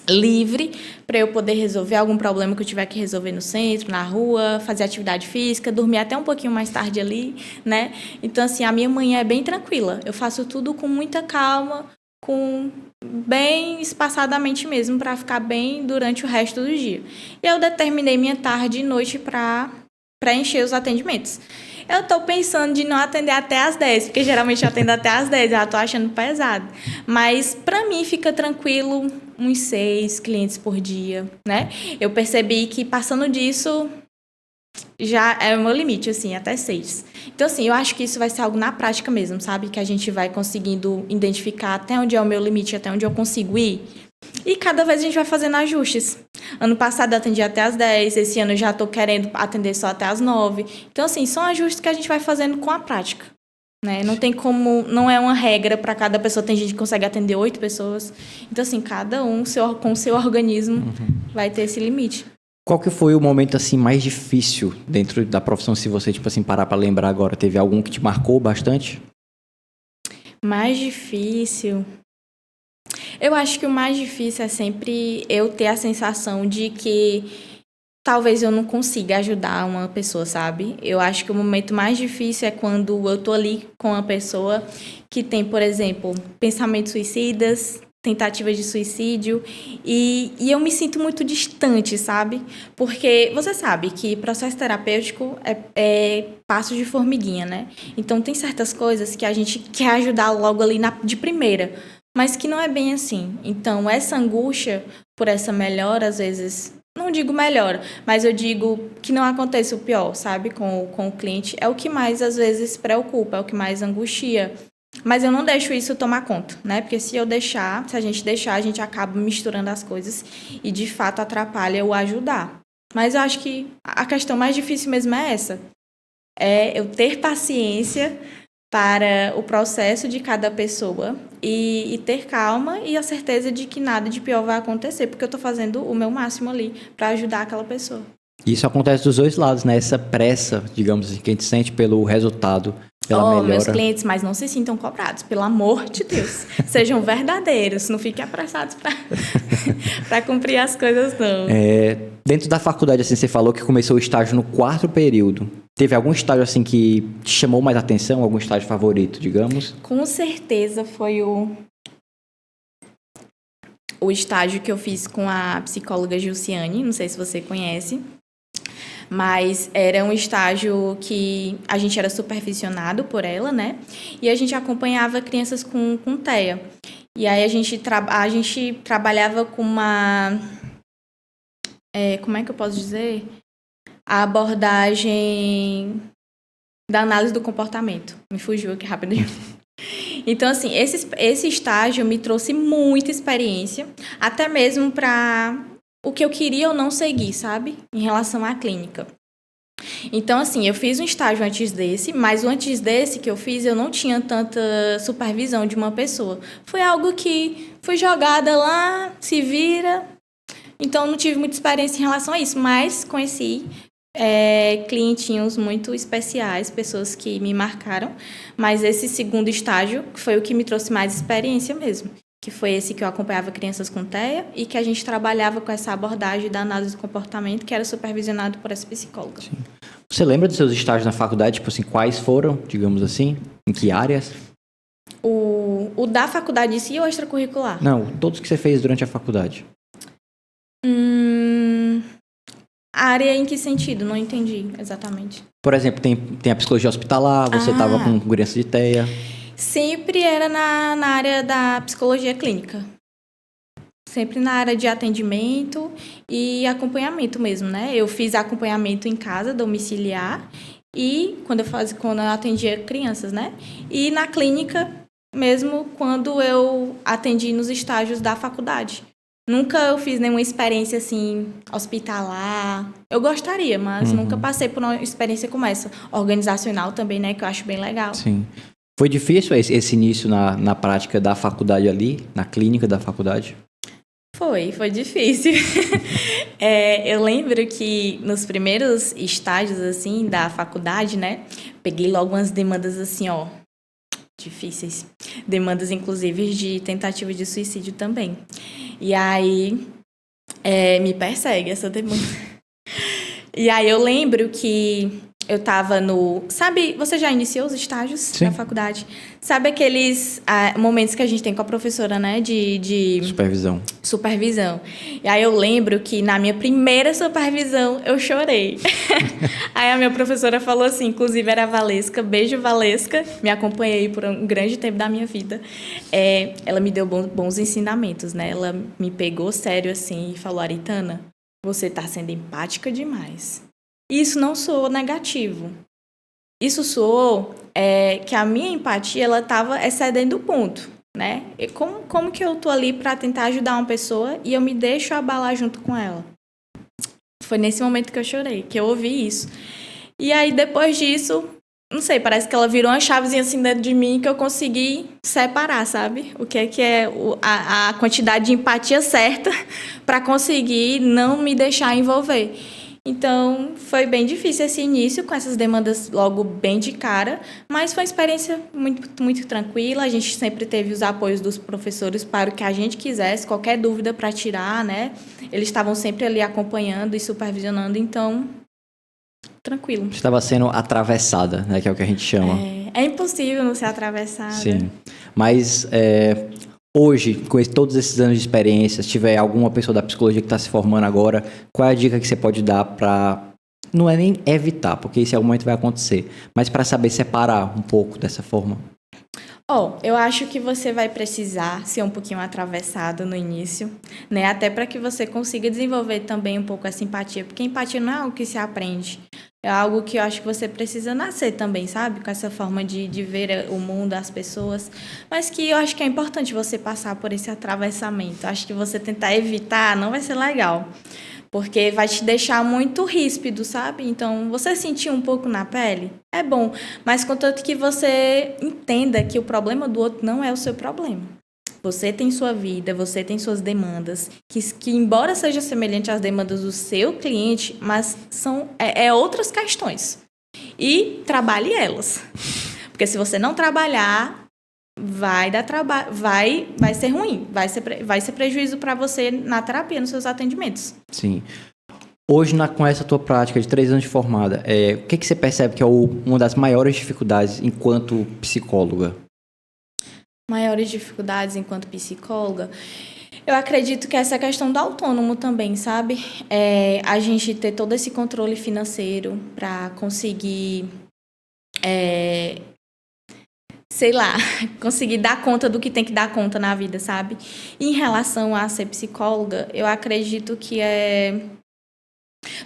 livre para eu poder resolver algum problema que eu tiver que resolver no centro, na rua, fazer atividade física, dormir até um pouquinho mais tarde ali, né? Então, assim, a minha manhã é bem tranquila. Eu faço tudo com muita calma, bem espaçadamente mesmo, para ficar bem durante o resto do dia. E eu determinei minha tarde e noite para encher os atendimentos. Eu tô pensando de não atender até às 10, porque geralmente eu atendo até às 10, já tô achando pesado. Mas, para mim, fica tranquilo uns 6 clientes por dia, né? Eu percebi que, passando disso, já é o meu limite, assim, até 6. Então, assim, eu acho que isso vai ser algo na prática mesmo, sabe? Que a gente vai conseguindo identificar até onde é o meu limite, até onde eu consigo ir. E cada vez a gente vai fazendo ajustes. Ano passado eu atendi até às 10, esse ano eu já estou querendo atender só até às 9. Então, assim, são ajustes que a gente vai fazendo com a prática, né? Não tem como, não é uma regra para cada pessoa. Tem gente que consegue atender 8 pessoas. Então, assim, cada um com o seu organismo vai ter esse limite. Qual que foi o momento, assim, mais difícil dentro da profissão, se você, tipo assim, parar para lembrar agora? Teve algum que te marcou bastante? Mais difícil... Eu acho que o mais difícil é sempre eu ter a sensação de que talvez eu não consiga ajudar uma pessoa, sabe? Eu acho que o momento mais difícil é quando eu tô ali com uma pessoa que tem, por exemplo, pensamentos suicidas, tentativas de suicídio, e eu me sinto muito distante, sabe? Porque você sabe que processo terapêutico é passos de formiguinha, né? Então tem certas coisas que a gente quer ajudar logo ali de primeira, mas que não é bem assim. Então, essa angústia por essa melhora, às vezes, não digo melhora, mas eu digo que não aconteça o pior, sabe, com o cliente, é o que mais, às vezes, preocupa, é o que mais angustia. Mas eu não deixo isso tomar conta, né? Porque se a gente deixar, a gente acaba misturando as coisas e, de fato, atrapalha o ajudar. Mas eu acho que a questão mais difícil mesmo é essa. É eu ter paciência para o processo de cada pessoa e ter calma e a certeza de que nada de pior vai acontecer, porque eu estou fazendo o meu máximo ali para ajudar aquela pessoa. Isso acontece dos dois lados, né? Essa pressa, digamos assim, que a gente sente pelo resultado, pela melhora. Meus clientes, mas não se sintam cobrados, pelo amor de Deus. Sejam verdadeiros, não fiquem apressados para cumprir as coisas, não. Dentro da faculdade, assim, você falou que começou o estágio no 4º período. Teve algum estágio, assim, que te chamou mais atenção? Algum estágio favorito, digamos? Com certeza foi o estágio que eu fiz com a psicóloga Gilciane, não sei se você conhece. Mas era um estágio que a gente era supervisionado por ela, né? E a gente acompanhava crianças com TEA. E aí a gente trabalhava com uma... como é que eu posso dizer? A abordagem da análise do comportamento. Me fugiu aqui rapidinho. Então, assim, esse estágio me trouxe muita experiência, até mesmo para o que eu queria ou não seguir, sabe? Em relação à clínica. Então, assim, eu fiz um estágio antes desse, mas o antes desse que eu fiz, eu não tinha tanta supervisão de uma pessoa. Foi algo que fui jogada lá, se vira. Então, não tive muita experiência em relação a isso, mas conheci clientinhos muito especiais, pessoas que me marcaram. Mas esse segundo estágio foi o que me trouxe mais experiência mesmo, que foi esse que eu acompanhava crianças com TEA e que a gente trabalhava com essa abordagem da análise do comportamento, que era supervisionado por essa psicóloga. Sim. Você lembra dos seus estágios na faculdade? Tipo assim, quais foram, digamos assim? Em que áreas? O da faculdade em si ou extracurricular? Não, todos que você fez durante a faculdade. Área em que sentido? Não entendi exatamente. Por exemplo, tem a psicologia hospitalar, você estava com criança de TEA. Sempre era na área da psicologia clínica. Sempre na área de atendimento e acompanhamento mesmo, né? Eu fiz acompanhamento em casa, domiciliar, e quando eu atendia crianças, né? E na clínica mesmo quando eu atendi nos estágios da faculdade. Nunca eu fiz nenhuma experiência, assim, hospitalar. Eu gostaria, mas nunca passei por uma experiência como essa. Organizacional também, né? Que eu acho bem legal. Sim. Foi difícil esse início na prática da faculdade ali, na clínica da faculdade? Foi difícil. Eu lembro que nos primeiros estágios, assim, da faculdade, né? Peguei logo umas demandas, assim, difíceis. Demandas, inclusive, de tentativa de suicídio também. E aí, me persegue essa demanda. E aí, eu lembro que eu tava no... Sabe, você já iniciou os estágios da faculdade? Sabe aqueles momentos que a gente tem com a professora, né? De supervisão. E aí, eu lembro que na minha primeira supervisão, eu chorei. Aí, a minha professora falou assim, inclusive era a Valesca, beijo Valesca, me acompanhei por um grande tempo da minha vida. Ela me deu bons ensinamentos, né? Ela me pegou sério assim e falou, Aritana, você tá sendo empática demais. Isso não soou negativo. Isso soou que a minha empatia ela estava excedendo o ponto, né? E como que eu tô ali para tentar ajudar uma pessoa e eu me deixo abalar junto com ela? Foi nesse momento que eu chorei, que eu ouvi isso. E aí, depois disso, não sei, parece que ela virou uma chavezinha assim dentro de mim que eu consegui separar, sabe? O que é a quantidade de empatia certa para conseguir não me deixar envolver. Então, foi bem difícil esse início, com essas demandas logo bem de cara, mas foi uma experiência muito, muito tranquila. A gente sempre teve os apoios dos professores para o que a gente quisesse, qualquer dúvida para tirar, né? Eles estavam sempre ali acompanhando e supervisionando, então, tranquilo. Você estava sendo atravessada, né? Que é o que a gente chama. É impossível não ser atravessada. Sim, mas... Hoje, com todos esses anos de experiência, se tiver alguma pessoa da psicologia que está se formando agora, qual é a dica que você pode dar para... Não é nem evitar, porque isso em algum momento vai acontecer, mas para saber separar um pouco dessa forma? Eu acho que você vai precisar ser um pouquinho atravessado no início, né? Até para que você consiga desenvolver também um pouco essa empatia, porque empatia não é algo que se aprende. É algo que eu acho que você precisa nascer também, sabe? Com essa forma de ver o mundo, as pessoas. Mas que eu acho que é importante você passar por esse atravessamento. Acho que você tentar evitar não vai ser legal. Porque vai te deixar muito ríspido, sabe? Então, você sentir um pouco na pele é bom. Mas contanto que você entenda que o problema do outro não é o seu problema. Você tem sua vida, você tem suas demandas, que embora seja semelhante às demandas do seu cliente, mas são outras questões. E trabalhe elas. Porque se você não trabalhar, vai dar trabalho, vai ser ruim, vai ser prejuízo para você na terapia, nos seus atendimentos. Sim. Hoje, com essa tua prática de 3 anos de formada, o que você percebe que é uma das maiores dificuldades enquanto psicóloga? Maiores dificuldades enquanto psicóloga? Eu acredito que essa questão do autônomo também, sabe? A gente ter todo esse controle financeiro para conseguir, conseguir dar conta do que tem que dar conta na vida, sabe? E em relação a ser psicóloga, eu acredito que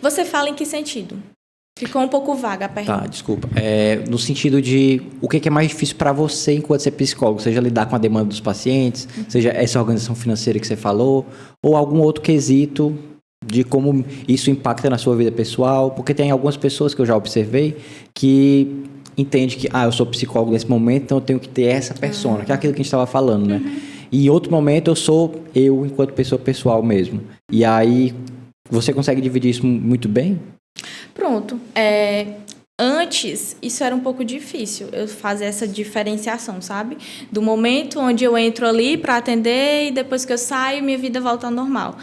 Você fala em que sentido? Ficou um pouco vaga a pergunta. Tá, desculpa. No sentido de o que é mais difícil para você enquanto ser psicólogo? Seja lidar com a demanda dos pacientes, seja essa organização financeira que você falou, ou algum outro quesito de como isso impacta na sua vida pessoal? Porque tem algumas pessoas que eu já observei que entendem que, eu sou psicólogo nesse momento, então eu tenho que ter essa persona, que é aquilo que a gente estava falando, né? E em outro momento eu sou eu enquanto pessoa pessoal mesmo. E aí, você consegue dividir isso muito bem? Pronto. Antes, isso era um pouco difícil, eu fazer essa diferenciação, sabe? Do momento onde eu entro ali para atender e depois que eu saio, minha vida volta ao normal.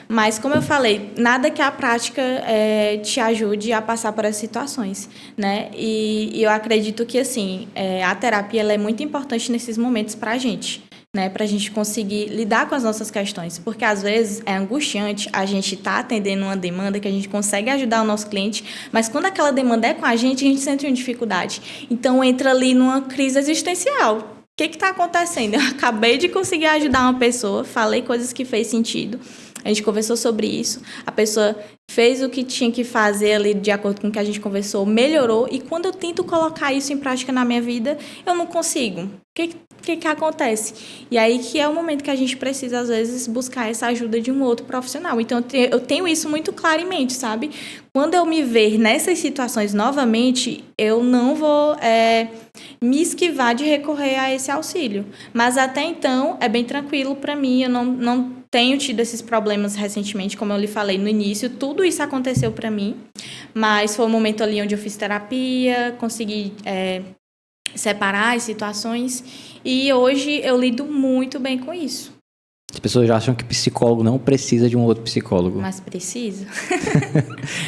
Mas, como eu falei, nada que a prática te ajude a passar por essas situações, né? E eu acredito que, assim, a terapia ela é muito importante nesses momentos para a gente. Né, para a gente conseguir lidar com as nossas questões, porque às vezes é angustiante a gente tá atendendo uma demanda que a gente consegue ajudar o nosso cliente, mas quando aquela demanda é com a gente sente uma dificuldade, então entra ali numa crise existencial. O que está acontecendo? Eu acabei de conseguir ajudar uma pessoa, falei coisas que fez sentido, a gente conversou sobre isso, a pessoa fez o que tinha que fazer ali de acordo com o que a gente conversou, melhorou, e quando eu tento colocar isso em prática na minha vida, eu não consigo. O que acontece? E aí que é o momento que a gente precisa, às vezes, buscar essa ajuda de um outro profissional. Então, eu tenho isso muito claro em mente, sabe? Quando eu me ver nessas situações novamente, eu não vou me esquivar de recorrer a esse auxílio. Mas, até então, é bem tranquilo para mim. Eu não tenho tido esses problemas recentemente, como eu lhe falei no início. Tudo isso aconteceu para mim. Mas foi um momento ali onde eu fiz terapia, consegui separar as situações, e hoje eu lido muito bem com isso. As pessoas já acham que psicólogo não precisa de um outro psicólogo. Mas precisa.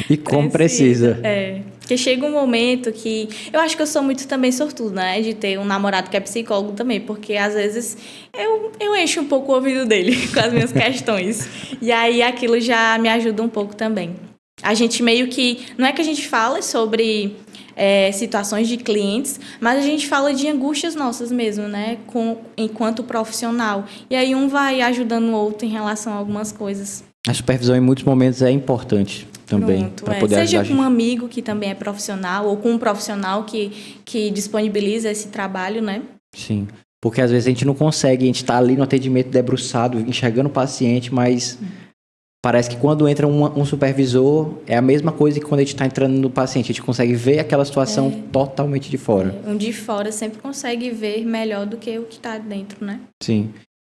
E como precisa? Porque chega um momento que... Eu acho que eu sou muito também sortuda, né? De ter um namorado que é psicólogo também, porque às vezes eu encho um pouco o ouvido dele com as minhas questões. E aí aquilo já me ajuda um pouco também. A gente meio que... Não é que a gente fala sobre... situações de clientes, mas a gente fala de angústias nossas mesmo, né? Enquanto profissional. E aí um vai ajudando o outro em relação a algumas coisas. A supervisão em muitos momentos é importante também. Para poder seja ajudar com um amigo que também é profissional, ou com um profissional que disponibiliza esse trabalho, né? Sim. Porque às vezes a gente não consegue, a gente está ali no atendimento debruçado, enxergando o paciente, mas... Parece que quando entra um supervisor, é a mesma coisa que quando a gente está entrando no paciente. A gente consegue ver aquela situação totalmente de fora. Um de fora sempre consegue ver melhor do que o que está dentro, né? Sim.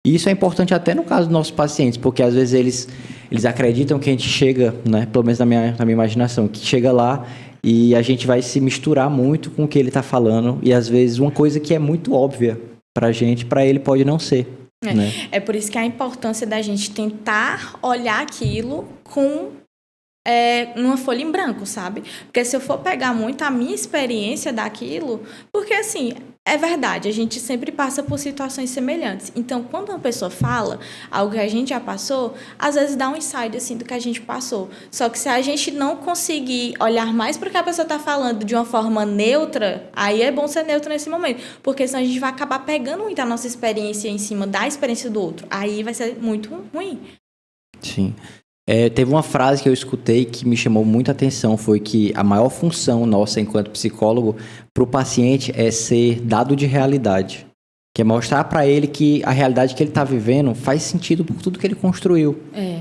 E isso é importante até no caso dos nossos pacientes, porque às vezes eles acreditam que a gente chega, né, pelo menos na minha imaginação, que chega lá e a gente vai se misturar muito com o que ele está falando. E às vezes uma coisa que é muito óbvia para a gente, para ele pode não ser. Né? É por isso que a importância da gente tentar olhar aquilo com numa folha em branco, sabe? Porque se eu for pegar muito a minha experiência daquilo, porque assim, é verdade, a gente sempre passa por situações semelhantes. Então, quando uma pessoa fala algo que a gente já passou, às vezes dá um insight assim do que a gente passou. Só que se a gente não conseguir olhar mais para o que a pessoa está falando de uma forma neutra, aí é bom ser neutro nesse momento, porque senão a gente vai acabar pegando muito a nossa experiência em cima da experiência do outro. Aí vai ser muito ruim. Sim. Teve uma frase que eu escutei que me chamou muita atenção, foi que a maior função nossa enquanto psicólogo para o paciente é ser dado de realidade, que é mostrar para ele que a realidade que ele está vivendo faz sentido por tudo que ele construiu,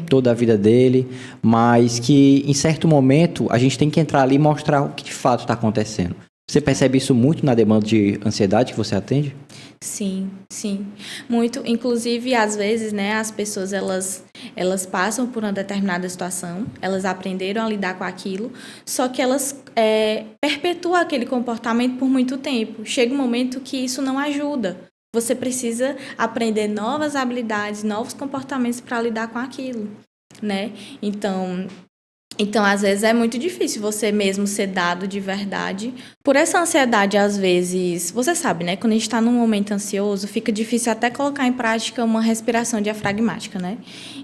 toda a vida dele, mas que em certo momento a gente tem que entrar ali e mostrar o que de fato está acontecendo. Você percebe isso muito na demanda de ansiedade que você atende? Sim, sim. Muito. Inclusive, às vezes, né, as pessoas, elas passam por uma determinada situação, elas aprenderam a lidar com aquilo, só que elas perpetuam aquele comportamento por muito tempo. Chega um momento que isso não ajuda. Você precisa aprender novas habilidades, novos comportamentos para lidar com aquilo, né? Então, às vezes, é muito difícil você mesmo ser dado de verdade. Por essa ansiedade, às vezes, você sabe, né? Quando a gente está num momento ansioso, fica difícil até colocar em prática uma respiração diafragmática, né?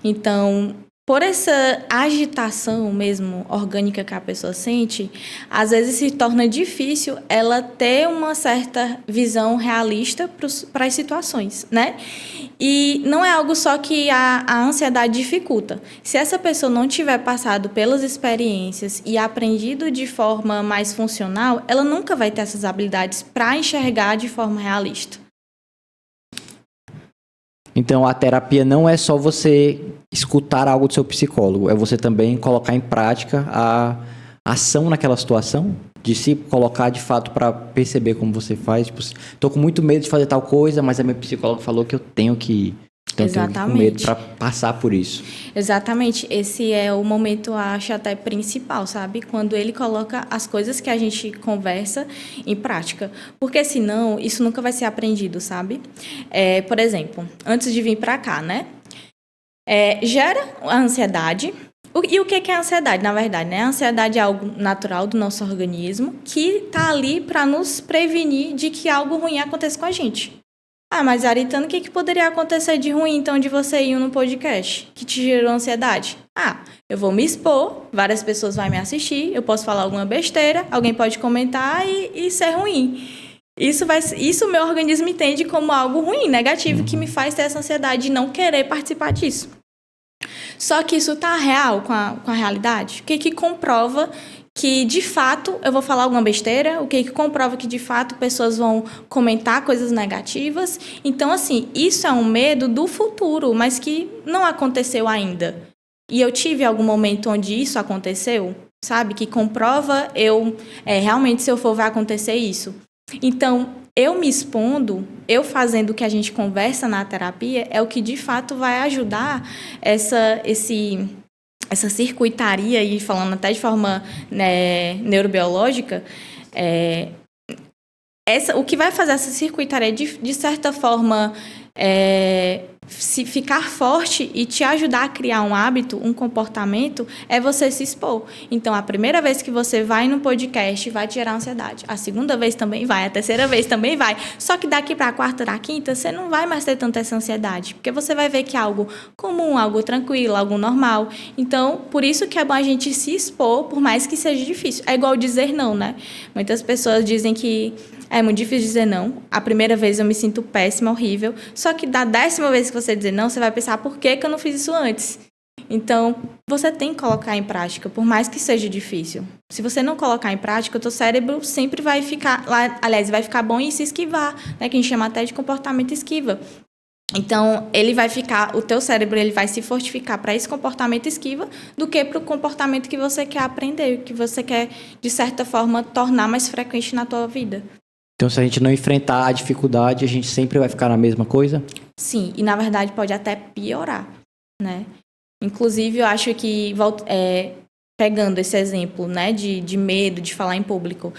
Então, por essa agitação mesmo orgânica que a pessoa sente, às vezes se torna difícil ela ter uma certa visão realista para as situações, né? E não é algo só que a ansiedade dificulta. Se essa pessoa não tiver passado pelas experiências e aprendido de forma mais funcional, ela nunca vai ter essas habilidades para enxergar de forma realista. Então, a terapia não é só você escutar algo do seu psicólogo, é você também colocar em prática a ação naquela situação, de se colocar de fato para perceber como você faz. Tipo, tô com muito medo de fazer tal coisa, mas a minha psicóloga falou que eu tenho que ir. Então, eu tenho com medo para passar por isso. Exatamente. Esse é o momento, acho, até principal, sabe? Quando ele coloca as coisas que a gente conversa em prática. Porque, senão, isso nunca vai ser aprendido, sabe? Por exemplo, antes de vir para cá, né? Gera a ansiedade. E o que é a ansiedade, na verdade, né? A ansiedade é algo natural do nosso organismo que está ali para nos prevenir de que algo ruim aconteça com a gente. Ah, mas Aritana, o que poderia acontecer de ruim, então, de você ir no podcast que te gerou ansiedade? Ah, eu vou me expor, várias pessoas vão me assistir, eu posso falar alguma besteira, alguém pode comentar e ser ruim. Isso meu organismo entende como algo ruim, negativo, que me faz ter essa ansiedade de não querer participar disso. Só que isso está real com a realidade? O que comprova que, de fato, eu vou falar alguma besteira? O que comprova que, de fato, pessoas vão comentar coisas negativas? Então, assim, isso é um medo do futuro, mas que não aconteceu ainda. E eu tive algum momento onde isso aconteceu, sabe? Que comprova realmente, se eu for, vai acontecer isso. Então, eu me expondo, eu fazendo o que a gente conversa na terapia, é o que de fato vai ajudar essa circuitaria, e falando até de forma, né, neurobiológica, o que vai fazer essa circuitaria de certa forma se ficar forte e te ajudar a criar um hábito, um comportamento, é você se expor. Então, a primeira vez que você vai no podcast vai te gerar ansiedade. A segunda vez também vai, a terceira vez também vai. Só que daqui para a quarta, da quinta, você não vai mais ter tanta essa ansiedade, porque você vai ver que é algo comum, algo tranquilo, algo normal. Então, por isso que é bom a gente se expor, por mais que seja difícil. É igual dizer não, né? Muitas pessoas dizem que é muito difícil dizer não. A primeira vez eu me sinto péssima, horrível. Só que da 10ª vez que você dizer não, você vai pensar, por que eu não fiz isso antes? Então, você tem que colocar em prática, por mais que seja difícil. Se você não colocar em prática, o teu cérebro sempre vai ficar, vai ficar bom em se esquivar, né? Que a gente chama até de comportamento esquiva. Então, o teu cérebro ele vai se fortificar para esse comportamento esquiva do que para o comportamento que você quer aprender, que você quer, de certa forma, tornar mais frequente na tua vida. Então, se a gente não enfrentar a dificuldade, a gente sempre vai ficar na mesma coisa? Sim, e na verdade pode até piorar, né? Inclusive, eu acho que, pegando esse exemplo, né, de medo de falar em público,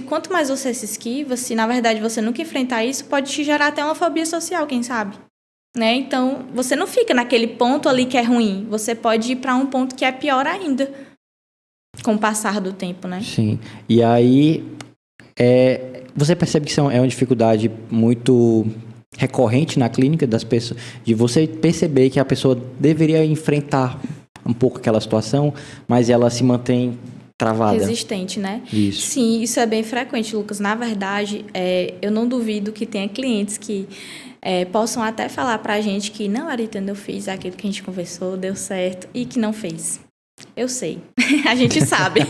quanto mais você se esquiva, se na verdade você nunca enfrentar isso, pode te gerar até uma fobia social, quem sabe? Né? Então, você não fica naquele ponto ali que é ruim, você pode ir para um ponto que é pior ainda, com o passar do tempo, né? Sim, e aí... Você percebe que isso é uma dificuldade muito recorrente na clínica das pessoas, de você perceber que a pessoa deveria enfrentar um pouco aquela situação, mas ela se mantém travada. Resistente, né? Isso. Sim, isso é bem frequente, Lucas. Na verdade, eu não duvido que tenha clientes que possam até falar pra gente que não, Aritana, eu fiz aquilo que a gente conversou, deu certo, e que não fez. Eu sei. A gente sabe.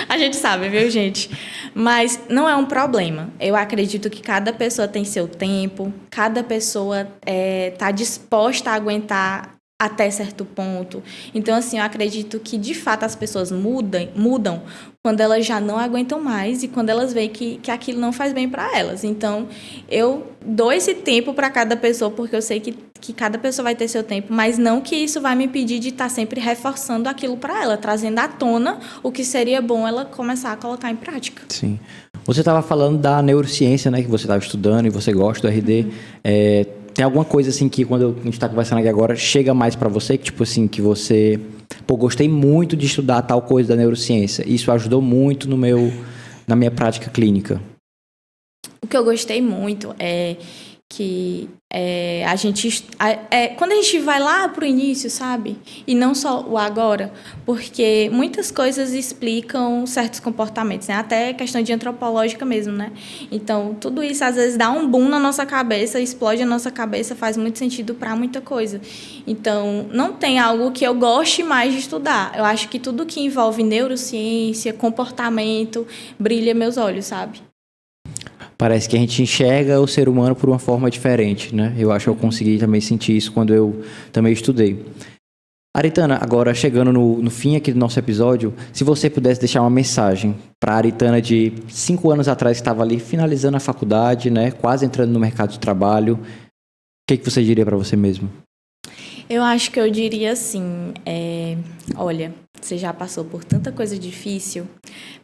A gente sabe, viu, gente? Mas não é um problema. Eu acredito que cada pessoa tem seu tempo, cada pessoa está disposta a aguentar até certo ponto. Então, assim, eu acredito que, de fato, as pessoas mudam quando elas já não aguentam mais e quando elas veem que aquilo não faz bem para elas. Então, eu dou esse tempo para cada pessoa, porque eu sei que cada pessoa vai ter seu tempo, mas não que isso vai me impedir de estar sempre reforçando aquilo para ela, trazendo à tona o que seria bom ela começar a colocar em prática. Sim. Você estava falando da neurociência, né, que você estava estudando e você gosta do RD. Tem alguma coisa assim que quando a gente está conversando aqui agora chega mais para você, que tipo assim, que você, gostei muito de estudar tal coisa da neurociência. Isso ajudou muito na minha prática clínica. O que eu gostei muito é que a gente... quando a gente vai lá pro início, sabe? E não só o agora, porque muitas coisas explicam certos comportamentos, né? Até questão de antropológica mesmo, né? Então, tudo isso às vezes dá um boom na nossa cabeça, explode a nossa cabeça, faz muito sentido para muita coisa. Então, não tem algo que eu goste mais de estudar. Eu acho que tudo que envolve neurociência, comportamento, brilha meus olhos, sabe? Parece que a gente enxerga o ser humano por uma forma diferente, né? Eu acho que eu consegui também sentir isso quando eu também estudei. Aritana, agora chegando no fim aqui do nosso episódio, se você pudesse deixar uma mensagem para a Aritana de 5 anos atrás, que estava ali finalizando a faculdade, né? Quase entrando no mercado de trabalho, o que você diria para você mesmo? Eu acho que eu diria assim, olha, você já passou por tanta coisa difícil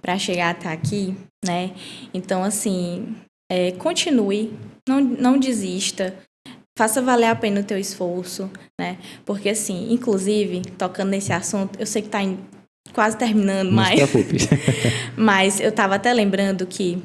para chegar até aqui, né? Então, assim, continue, não desista, faça valer a pena o teu esforço, né? Porque, assim, inclusive, tocando nesse assunto, eu sei que está quase terminando, Não se preocupe. mas eu estava até lembrando que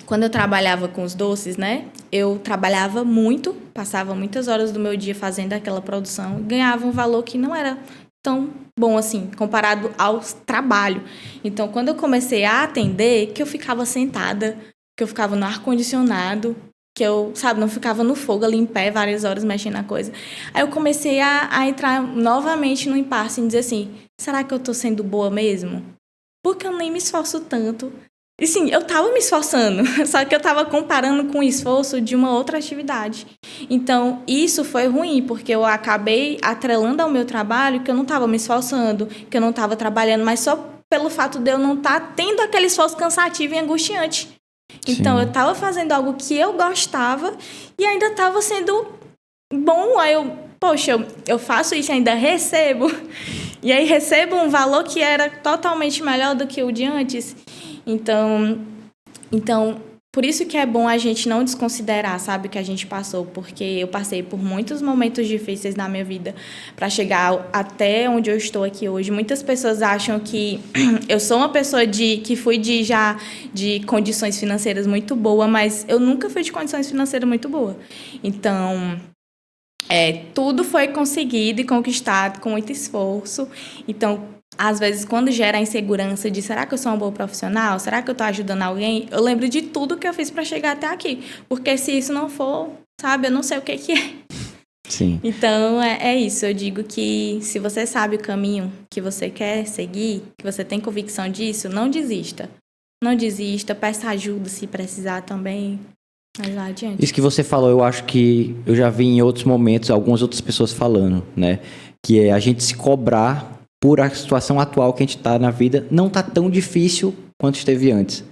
quando eu trabalhava com os doces, né? Eu trabalhava muito, passava muitas horas do meu dia fazendo aquela produção, ganhava um valor que não era tão bom assim, comparado ao trabalho. Então, quando eu comecei a atender, que eu ficava sentada, que eu ficava no ar-condicionado, que eu, sabe, não ficava no fogo ali em pé várias horas mexendo na coisa. Aí eu comecei a entrar novamente no impasse e dizer assim, será que eu tô sendo boa mesmo? Porque eu nem me esforço tanto. E sim, eu estava me esforçando, só que eu estava comparando com o esforço de uma outra atividade. Então, isso foi ruim, porque eu acabei atrelando ao meu trabalho que eu não estava me esforçando, que eu não estava trabalhando, mas só pelo fato de eu não estar tendo aquele esforço cansativo e angustiante. Então, Sim. Eu estava fazendo algo que eu gostava e ainda estava sendo bom. Aí eu faço isso e ainda recebo. E aí recebo um valor que era totalmente melhor do que o de antes. Então, por isso que é bom a gente não desconsiderar, sabe, o que a gente passou, porque eu passei por muitos momentos difíceis na minha vida para chegar até onde eu estou aqui hoje. Muitas pessoas acham que eu sou uma pessoa que fui de condições financeiras muito boas, mas eu nunca fui de condições financeiras muito boas. Então, tudo foi conseguido e conquistado com muito esforço. Então, às vezes, quando gera a insegurança de será que eu sou uma boa profissional? Será que eu estou ajudando alguém? Eu lembro de tudo que eu fiz para chegar até aqui. Porque se isso não for, sabe, eu não sei o que é. Sim. Então, é isso. Eu digo que se você sabe o caminho que você quer seguir, que você tem convicção disso, não desista. Não desista, peça ajuda se precisar também. Mas lá adiante. Isso que você falou, eu acho que eu já vi em outros momentos algumas outras pessoas falando, né? Que é a gente se cobrar por a situação atual que a gente está na vida, não está tão difícil quanto esteve antes.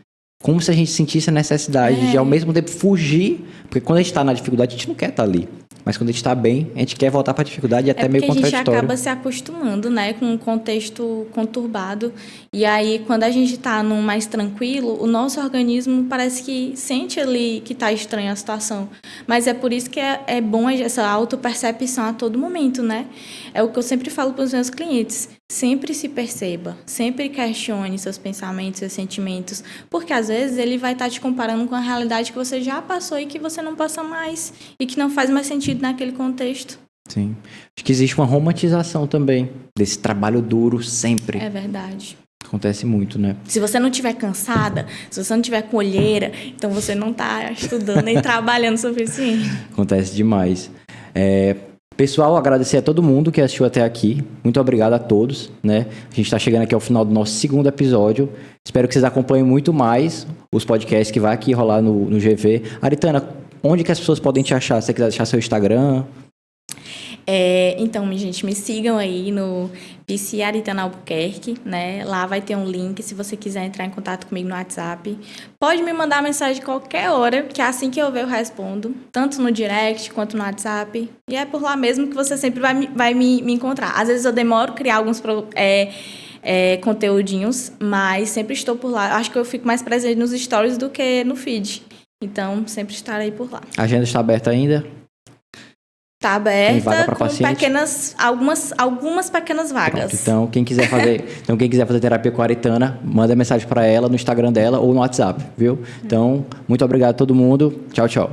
Como se a gente sentisse a necessidade de, ao mesmo tempo, fugir. Porque quando a gente está na dificuldade, a gente não quer estar ali. Mas quando a gente está bem, a gente quer voltar para a dificuldade e até meio contraditório. A gente acaba se acostumando, né, com um contexto conturbado. E aí, quando a gente está num mais tranquilo, o nosso organismo parece que sente ali que está estranha a situação. Mas é por isso que é bom essa autopercepção a todo momento, né? É o que eu sempre falo para os meus clientes. Sempre se perceba, sempre questione seus pensamentos, seus sentimentos, porque às vezes ele vai estar te comparando com a realidade que você já passou e que você não passa mais e que não faz mais sentido naquele contexto. Sim. Acho que existe uma romantização também desse trabalho duro sempre. É verdade. Acontece muito, né? Se você não estiver cansada, se você não tiver com olheira, então você não está estudando nem trabalhando o suficiente. Acontece demais. Pessoal, agradecer a todo mundo que assistiu até aqui. Muito obrigado a todos, né? A gente está chegando aqui ao final do nosso 2º episódio. Espero que vocês acompanhem muito mais os podcasts que vai aqui rolar no GV. Aritana, onde que as pessoas podem te achar? Se você quiser deixar seu Instagram... Então, minha gente, me sigam aí no PC Aritana Albuquerque, né? Lá vai ter um link se você quiser entrar em contato comigo no WhatsApp. Pode me mandar mensagem qualquer hora, que assim que eu ver eu respondo, tanto no direct quanto no WhatsApp. E é por lá mesmo que você sempre vai me encontrar. Às vezes eu demoro a criar alguns conteúdinhos, mas sempre estou por lá. Acho que eu fico mais presente nos stories do que no feed. Então, sempre estarei por lá. A agenda está aberta ainda? Tá Tem vaga aberta pra com paciente? algumas pequenas vagas. Pronto, então quem quiser fazer terapia com a Aritana, manda mensagem para ela no Instagram dela ou no WhatsApp, viu? Então, muito obrigado a todo mundo. Tchau, tchau.